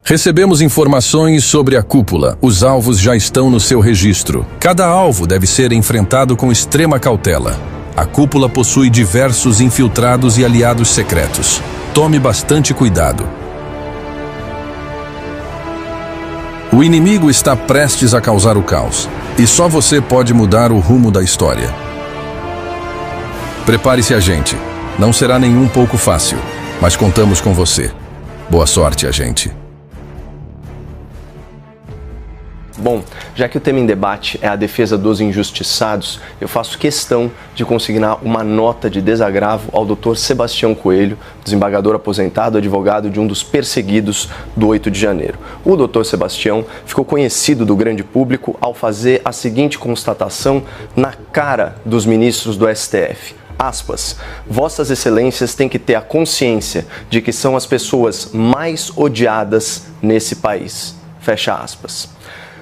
S18: Recebemos informações sobre a cúpula. Os alvos já estão no seu registro. Cada alvo deve ser enfrentado com extrema cautela. A cúpula possui diversos infiltrados e aliados secretos. Tome bastante cuidado. O inimigo está prestes a causar o caos, e só você pode mudar o rumo da história. Prepare-se, agente. Não será nem um pouco fácil, mas contamos com você. Boa sorte, agente.
S19: Bom, já que o tema em debate é a defesa dos injustiçados, eu faço questão de consignar uma nota de desagravo ao Dr. Sebastião Coelho, desembargador aposentado, advogado de um dos perseguidos do 8 de janeiro. O Dr. Sebastião ficou conhecido do grande público ao fazer a seguinte constatação na cara dos ministros do STF. Aspas, Vossas Excelências têm que ter a consciência de que são as pessoas mais odiadas nesse país. Fecha aspas.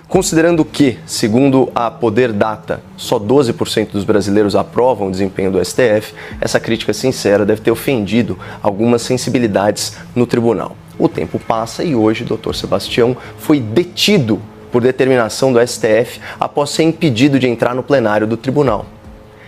S19: Considerando que, segundo a Poder Data, só 12% dos brasileiros aprovam o desempenho do STF, essa crítica sincera deve ter ofendido algumas sensibilidades no tribunal. O tempo passa e hoje o Dr. Sebastião foi detido por determinação do STF após ser impedido de entrar no plenário do tribunal.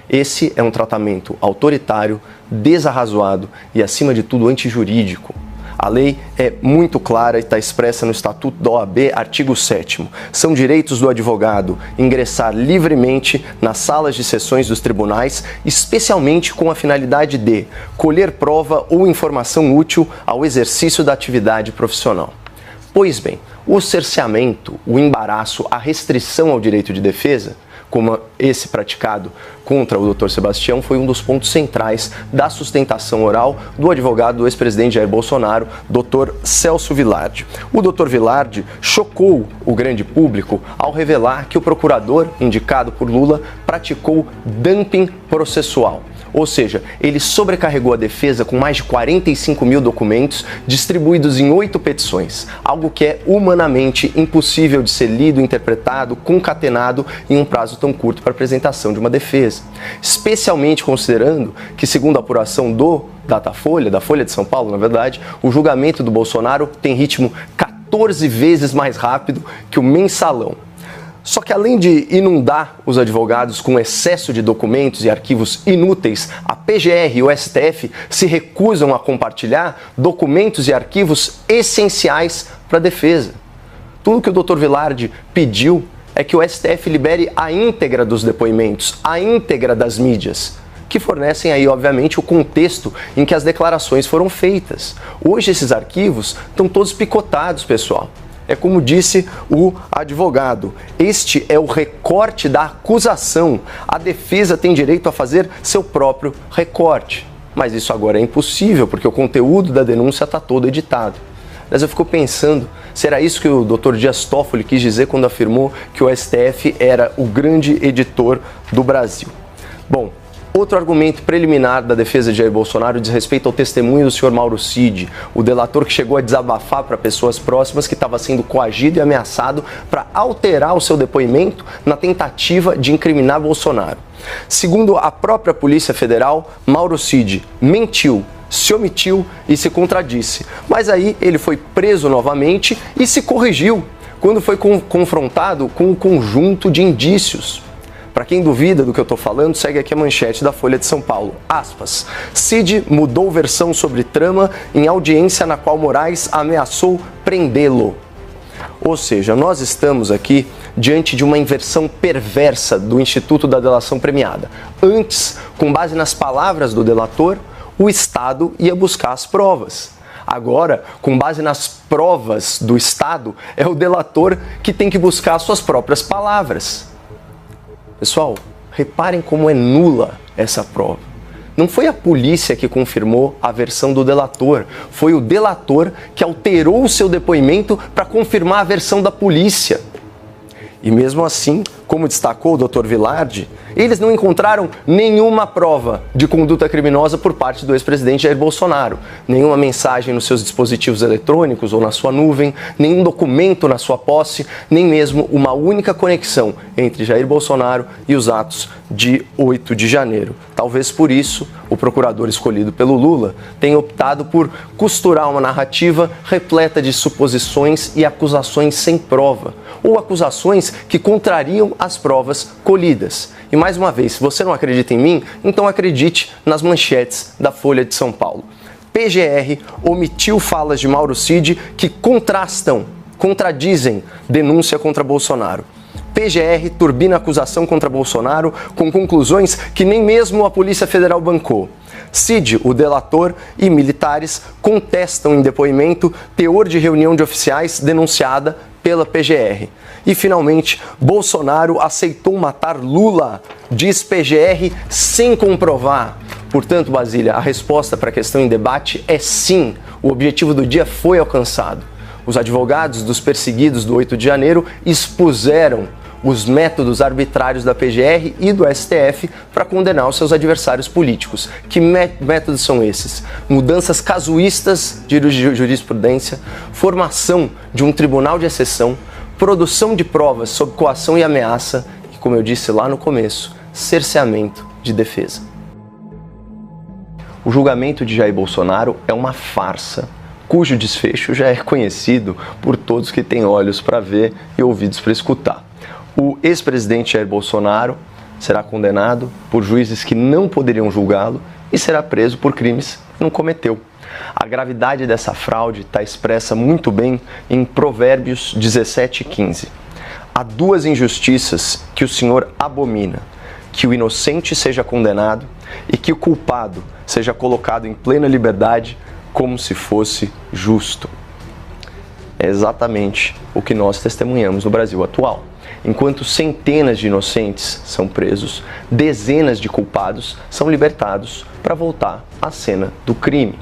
S19: Esse é um tratamento autoritário, desarrazoado e, acima de tudo, antijurídico. A lei é muito clara e está expressa no Estatuto da OAB, artigo 7º. São direitos do advogado ingressar livremente nas salas de sessões dos tribunais, especialmente com a finalidade de colher prova ou informação útil ao exercício da atividade profissional. Pois bem, o cerceamento, o embaraço, a restrição ao direito de defesa, como esse praticado contra o Dr. Sebastião, foi um dos pontos centrais da sustentação oral do advogado do ex-presidente Jair Bolsonaro, Dr. Celso Vilardi. O Dr. Vilardi chocou o grande público ao revelar que o procurador, indicado por Lula, praticou dumping processual. Ou seja, ele sobrecarregou a defesa com mais de 45 mil documentos distribuídos em 8 petições, algo que é humanamente impossível de ser lido, interpretado, concatenado em um prazo tão curto para a apresentação de uma defesa. Especialmente considerando que, segundo a apuração do Datafolha, da Folha de São Paulo, na verdade, o julgamento do Bolsonaro tem ritmo 14 vezes mais rápido que o mensalão. Só que além de inundar os advogados com excesso de documentos e arquivos inúteis, a PGR e o STF se recusam a compartilhar documentos e arquivos essenciais para a defesa. Tudo que o Dr. Vilardi pediu é que o STF libere a íntegra dos depoimentos, a íntegra das mídias, que fornecem aí, obviamente, o contexto em que as declarações foram feitas. Hoje esses arquivos estão todos picotados, pessoal. É como disse o advogado, este é o recorte da acusação. A defesa tem direito a fazer seu próprio recorte. Mas isso agora é impossível, porque o conteúdo da denúncia está todo editado. Mas eu fico pensando, será isso que o Dr. Dias Toffoli quis dizer quando afirmou que o STF era o grande editor do Brasil? Bom, outro argumento preliminar da defesa de Jair Bolsonaro diz respeito ao testemunho do senhor Mauro Cid, o delator que chegou a desabafar para pessoas próximas que estava sendo coagido e ameaçado para alterar o seu depoimento na tentativa de incriminar Bolsonaro. Segundo a própria Polícia Federal, Mauro Cid mentiu, se omitiu e se contradisse. Mas aí ele foi preso novamente e se corrigiu quando foi confrontado com um conjunto de indícios. Para quem duvida do que eu estou falando, segue aqui a manchete da Folha de São Paulo. Aspas. Cid mudou versão sobre trama em audiência na qual Moraes ameaçou prendê-lo. Ou seja, nós estamos aqui diante de uma inversão perversa do Instituto da Delação Premiada. Antes, com base nas palavras do delator, o Estado ia buscar as provas. Agora, com base nas provas do Estado, é o delator que tem que buscar suas próprias palavras. Pessoal, reparem como é nula essa prova. Não foi a polícia que confirmou a versão do delator, foi o delator que alterou o seu depoimento para confirmar a versão da polícia. E mesmo assim, como destacou o Dr. Vilardi, eles não encontraram nenhuma prova de conduta criminosa por parte do ex-presidente Jair Bolsonaro. Nenhuma mensagem nos seus dispositivos eletrônicos ou na sua nuvem, nenhum documento na sua posse, nem mesmo uma única conexão entre Jair Bolsonaro e os atos de 8 de janeiro. Talvez por isso, o procurador escolhido pelo Lula tenha optado por costurar uma narrativa repleta de suposições e acusações sem prova, ou acusações que contrariam as provas colhidas. E mais uma vez, se você não acredita em mim, então acredite nas manchetes da Folha de São Paulo. PGR omitiu falas de Mauro Cid que contrastam contradizem denúncia contra Bolsonaro. PGR turbina acusação contra Bolsonaro com conclusões que nem mesmo a Polícia Federal bancou. Cid, o delator, e militares contestam em depoimento teor de reunião de oficiais denunciada pela PGR. E, finalmente, Bolsonaro aceitou matar Lula, diz PGR, sem comprovar. Portanto, Basília, a resposta para a questão em debate é sim. O objetivo do dia foi alcançado. Os advogados dos perseguidos do 8 de janeiro expuseram os métodos arbitrários da PGR e do STF para condenar os seus adversários políticos. Que métodos são esses? Mudanças casuístas de jurisprudência, formação de um tribunal de exceção, produção de provas sob coação e ameaça e, como eu disse lá no começo, cerceamento de defesa. O julgamento de Jair Bolsonaro é uma farsa, cujo desfecho já é conhecido por todos que têm olhos para ver e ouvidos para escutar. O ex-presidente Jair Bolsonaro será condenado por juízes que não poderiam julgá-lo e será preso por crimes que não cometeu. A gravidade dessa fraude está expressa muito bem em Provérbios 17:15. Há duas injustiças que o Senhor abomina: que o inocente seja condenado e que o culpado seja colocado em plena liberdade como se fosse justo. É exatamente o que nós testemunhamos no Brasil atual. Enquanto centenas de inocentes são presos, dezenas de culpados são libertados para voltar à cena do crime.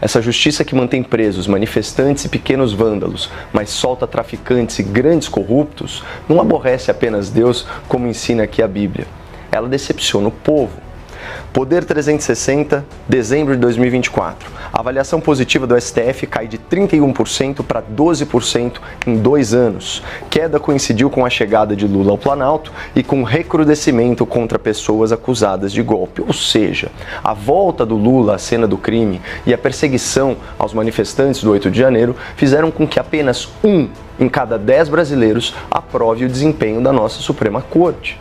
S19: Essa justiça que mantém presos manifestantes e pequenos vândalos, mas solta traficantes e grandes corruptos, não aborrece apenas Deus, como ensina aqui a Bíblia. Ela decepciona o povo. Poder 360, dezembro de 2024. A avaliação positiva do STF cai de 31% para 12% em 2 anos. Queda coincidiu com a chegada de Lula ao Planalto e com recrudescimento contra pessoas acusadas de golpe. Ou seja, a volta do Lula à cena do crime e a perseguição aos manifestantes do 8 de janeiro fizeram com que apenas 1 em cada 10 brasileiros aprove o desempenho da nossa Suprema Corte.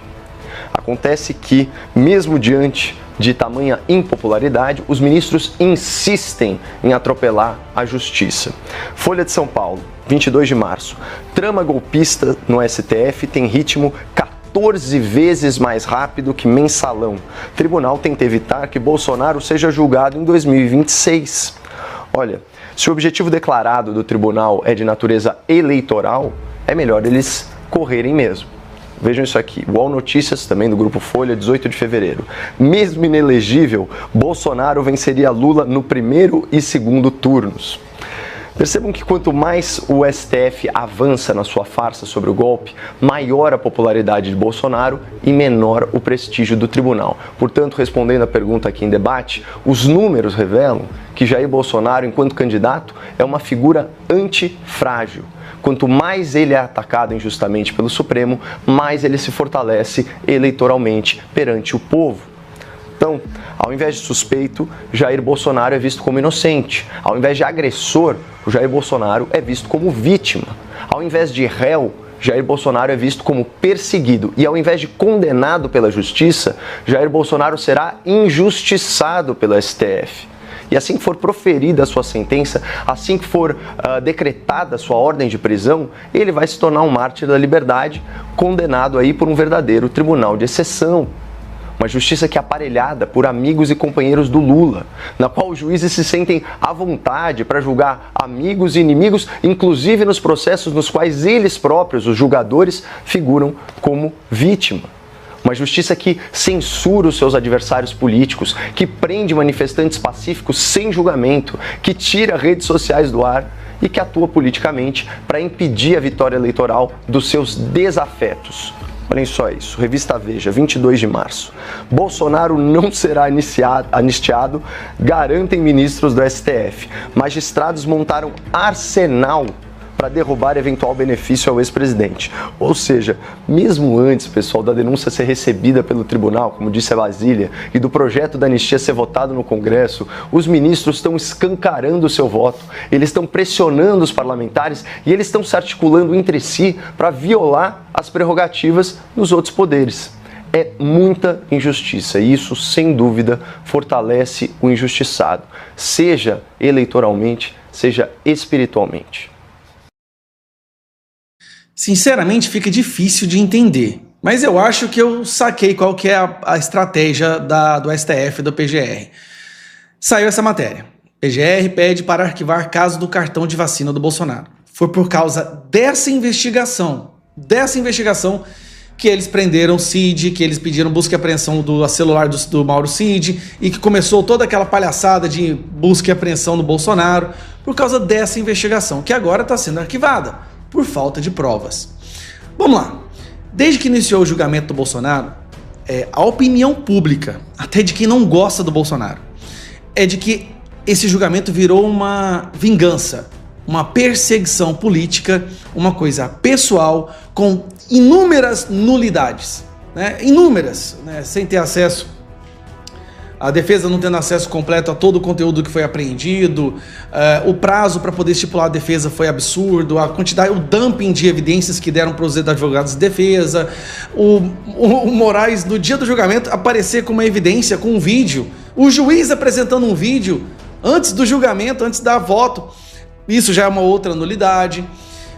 S19: Acontece que, mesmo diante de tamanha impopularidade, os ministros insistem em atropelar a justiça. Folha de São Paulo, 22 de março. Trama golpista no STF tem ritmo 14 vezes mais rápido que mensalão. Tribunal tenta evitar que Bolsonaro seja julgado em 2026. Olha, se o objetivo declarado do tribunal é de natureza eleitoral, é melhor eles correrem mesmo. Vejam isso aqui, UOL Notícias, também do Grupo Folha, 18 de fevereiro. Mesmo inelegível, Bolsonaro venceria Lula no primeiro e segundo turnos. Percebam que quanto mais o STF avança na sua farsa sobre o golpe, maior a popularidade de Bolsonaro e menor o prestígio do tribunal. Portanto, respondendo à pergunta aqui em debate, os números revelam que Jair Bolsonaro, enquanto candidato, é uma figura antifrágil. Quanto mais ele é atacado injustamente pelo Supremo, mais ele se fortalece eleitoralmente perante o povo. Então, ao invés de suspeito, Jair Bolsonaro é visto como inocente. Ao invés de agressor, o Jair Bolsonaro é visto como vítima. Ao invés de réu, Jair Bolsonaro é visto como perseguido. E ao invés de condenado pela justiça, Jair Bolsonaro será injustiçado pelo STF. E assim que for proferida a sua sentença, assim que for decretada a sua ordem de prisão, ele vai se tornar um mártir da liberdade, condenado aí por um verdadeiro tribunal de exceção. Uma justiça que é aparelhada por amigos e companheiros do Lula, na qual os juízes se sentem à vontade para julgar amigos e inimigos, inclusive nos processos nos quais eles próprios, os julgadores, figuram como vítima. Uma justiça que censura os seus adversários políticos, que prende manifestantes pacíficos sem julgamento, que tira redes sociais do ar e que atua politicamente para impedir a vitória eleitoral dos seus desafetos. Olhem só isso, Revista Veja, 22 de março. Bolsonaro não será anistiado, garantem ministros do STF. Magistrados montaram arsenal para derrubar eventual benefício ao ex-presidente. Ou seja, mesmo antes, pessoal, da denúncia ser recebida pelo tribunal, como disse a Basília, e do projeto da anistia ser votado no Congresso, os ministros estão escancarando o seu voto, eles estão pressionando os parlamentares e eles estão se articulando entre si para violar as prerrogativas dos outros poderes. É muita injustiça e isso, sem dúvida, fortalece o injustiçado, seja eleitoralmente, seja espiritualmente.
S14: Sinceramente, fica difícil de entender. Mas eu acho que eu saquei qual que é a estratégia do STF e do PGR. Saiu essa matéria. PGR pede para arquivar caso do cartão de vacina do Bolsonaro. Foi por causa dessa investigação que eles prenderam o Cid, que eles pediram busca e apreensão do celular do Mauro Cid e que começou toda aquela palhaçada de busca e apreensão do Bolsonaro por causa dessa investigação, que agora está sendo arquivada por falta de provas. Vamos lá. Desde que iniciou o julgamento do Bolsonaro, a opinião pública, até de quem não gosta do Bolsonaro, é de que esse julgamento virou uma vingança, uma perseguição política, uma coisa pessoal, com inúmeras nulidades, né? Inúmeras, né? Sem ter acesso, a defesa não tendo acesso completo a todo o conteúdo que foi apreendido, o prazo para poder estipular a defesa foi absurdo, a quantidade, o dumping de evidências que deram para os advogados de defesa, o Moraes, no dia do julgamento, aparecer com uma evidência, com um vídeo, o juiz apresentando um vídeo antes do julgamento, antes da voto. Isso já é uma outra nulidade,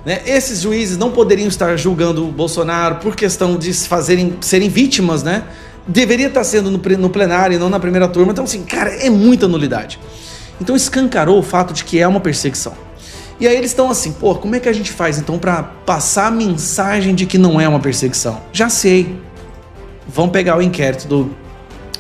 S14: né? Esses juízes não poderiam estar julgando o Bolsonaro por questão de serem vítimas, né? Deveria estar sendo no plenário e não na primeira turma. Então, assim, cara, é muita nulidade. Então escancarou o fato de que é uma perseguição. E aí eles estão assim, pô, como é que a gente faz então para passar a mensagem de que não é uma perseguição? Já sei. Vão pegar o inquérito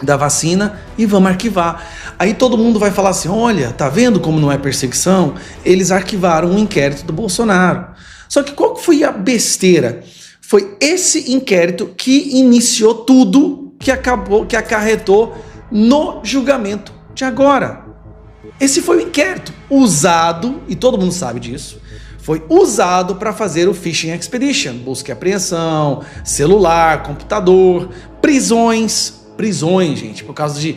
S14: da vacina e vamos arquivar. Aí todo mundo vai falar assim, olha, tá vendo como não é perseguição? Eles arquivaram um inquérito do Bolsonaro. Só que qual que foi a besteira? Foi esse inquérito que iniciou tudo que acarretou no julgamento de agora. Esse foi o inquérito usado, e todo mundo sabe disso, foi usado para fazer o Fishing Expedition, busca e apreensão, celular, computador, prisões, gente, por causa de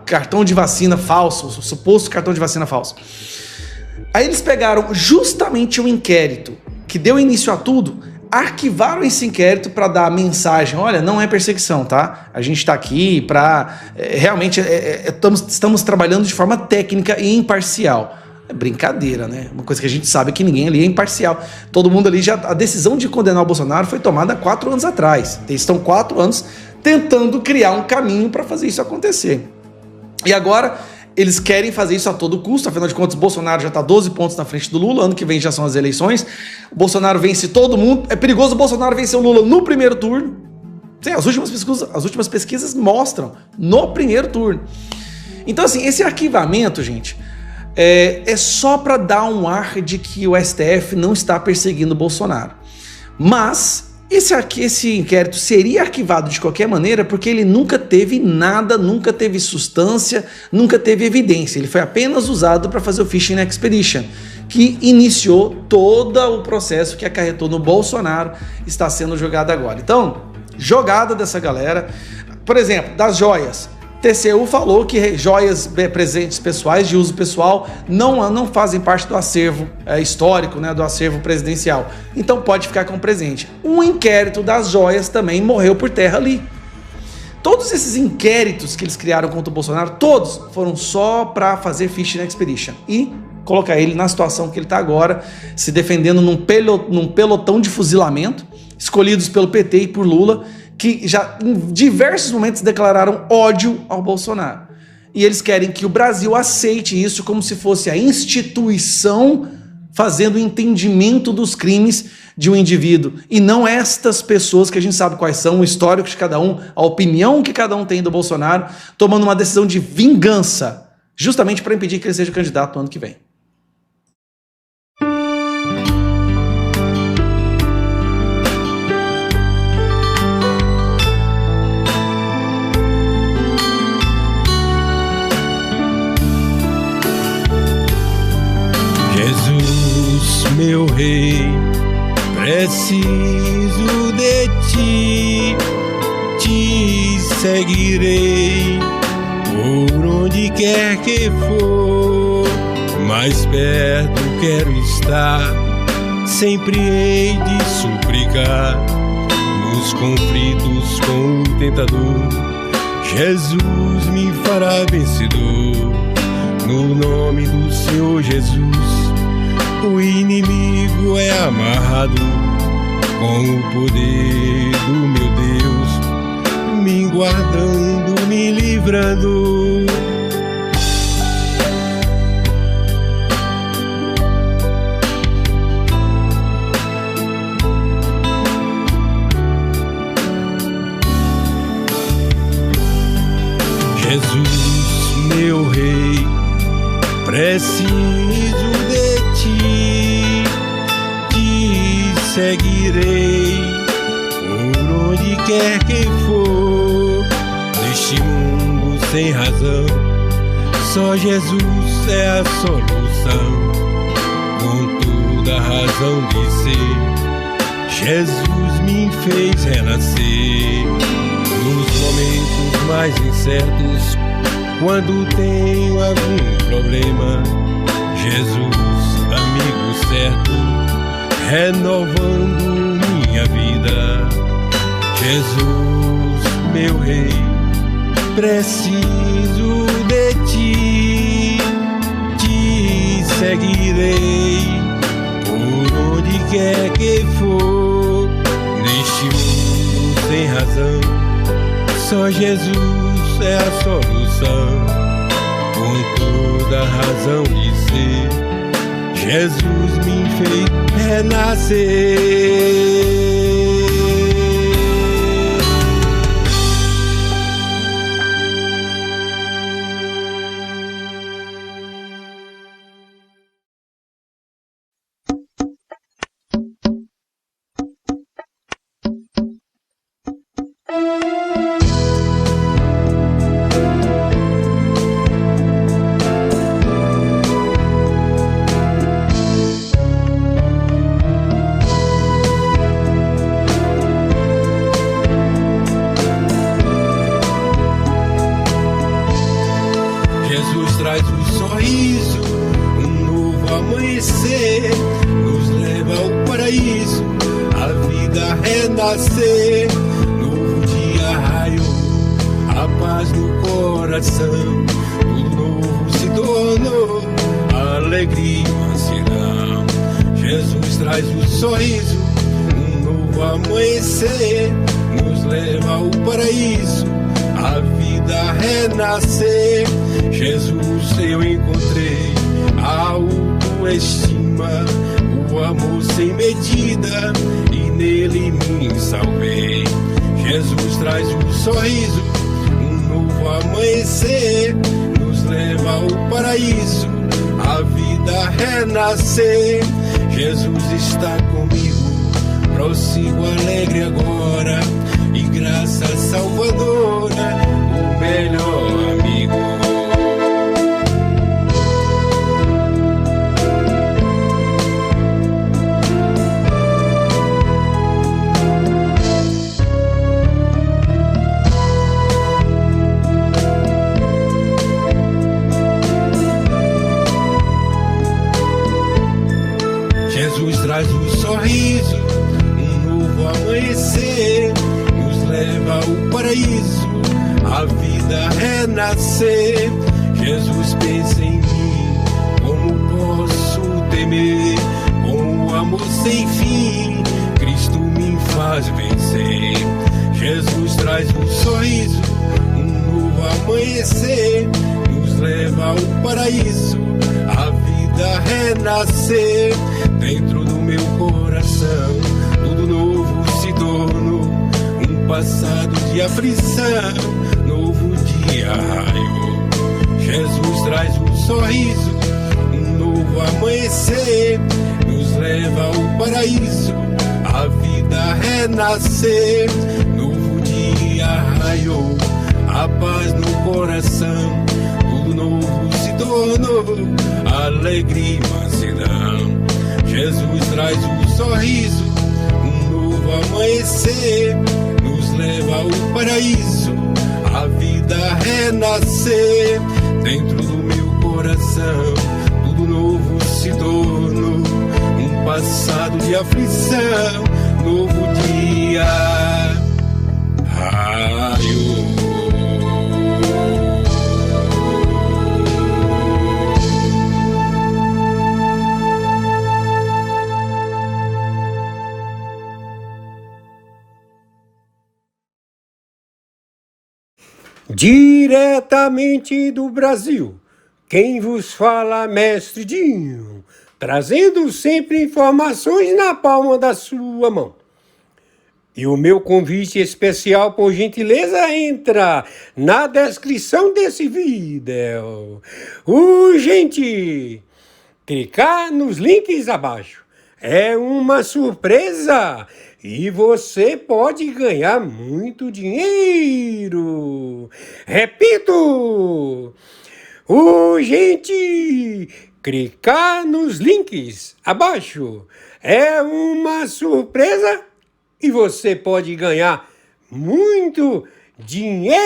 S14: cartão de vacina falso, suposto cartão de vacina falso. Aí eles pegaram justamente o inquérito que deu início a tudo, arquivaram esse inquérito para dar a mensagem, olha, não é perseguição, tá? A gente está aqui para realmente estamos trabalhando de forma técnica e imparcial. É brincadeira, né? Uma coisa que a gente sabe é que ninguém ali é imparcial. Todo mundo ali a decisão de condenar o Bolsonaro foi tomada há 4 anos atrás. Eles estão 4 anos tentando criar um caminho para fazer isso acontecer. E agora eles querem fazer isso a todo custo, afinal de contas, Bolsonaro já está 12 pontos na frente do Lula, ano que vem já são as eleições, o Bolsonaro vence todo mundo, é perigoso o Bolsonaro vencer o Lula no primeiro turno. Sim, as últimas pesquisas mostram no primeiro turno. Então, assim, esse arquivamento, gente, é só para dar um ar de que o STF não está perseguindo o Bolsonaro. Mas esse inquérito seria arquivado de qualquer maneira porque ele nunca teve nada, nunca teve substância, nunca teve evidência. Ele foi apenas usado para fazer o Fishing Expedition, que iniciou todo o processo que acarretou no Bolsonaro, está sendo jogado agora. Então, jogada dessa galera, por exemplo, das joias. TCU falou que joias, presentes pessoais de uso pessoal não fazem parte do acervo histórico, né, do acervo presidencial. Então pode ficar com presente. Um inquérito das joias também morreu por terra ali. Todos esses inquéritos que eles criaram contra o Bolsonaro, todos foram só para fazer Fishing Expedition e colocar ele na situação que ele está agora, se defendendo num pelotão de fuzilamento, escolhidos pelo PT e por Lula, que já em diversos momentos declararam ódio ao Bolsonaro. E eles querem que o Brasil aceite isso como se fosse a instituição fazendo o entendimento dos crimes de um indivíduo. E não estas pessoas que a gente sabe quais são, o histórico de cada um, a opinião que cada um tem do Bolsonaro, tomando uma decisão de vingança, justamente para impedir que ele seja candidato no ano que vem.
S20: Meu rei, preciso de ti, te seguirei por onde quer que for, mais perto quero estar, sempre hei de suplicar, nos conflitos com o tentador, Jesus me fará vencedor, no nome do Senhor Jesus. o inimigo é amarrado com o poder do meu Deus, me guardando, me livrando. Jesus, meu Rei, preciso de ti, te seguirei por onde quer que for. Neste mundo sem razão, só Jesus é a solução. Com toda a razão de ser, Jesus me fez renascer. Nos momentos mais incertos, quando tenho algum problema, Jesus, amigo certo, renovando minha vida. Jesus, meu Rei, preciso de ti, te seguirei por onde quer que for. Neste mundo sem razão, só Jesus é a solução. Com toda a razão de ser, Jesus me fez renascer. Jesus está comigo, prossigo alegre agora, e graça salvadora, o melhor amigo. Jesus traz um sorriso, um novo amanhecer, nos leva ao paraíso, a vida renascer. Jesus pensa em mim, como posso temer, com o amor sem fim, Cristo me faz vencer. Jesus traz um sorriso, um novo amanhecer, nos leva ao paraíso, a vida renascer. Dentro do meu coração, tudo novo se tornou, um passado de aflição, novo dia raiou. Jesus traz um sorriso, um novo amanhecer, nos leva ao paraíso, a vida renascer. Novo dia raiou, a paz no coração, tudo novo se tornou, alegria e mansidão. Jesus traz um sorriso, um novo amanhecer, nos leva ao paraíso, a vida renascer. Dentro do meu coração, tudo novo se tornou, um passado de aflição, novo dia raiou.
S1: Diretamente do Brasil, quem vos fala, Mestre Dinho, trazendo sempre informações na palma da sua mão. E o meu convite especial, por gentileza, entra na descrição desse vídeo. Urgente! Clicar nos links abaixo. É uma surpresa e você pode ganhar muito dinheiro. Repito! Urgente! Clicar nos links abaixo. É uma surpresa e você pode ganhar muito dinheiro!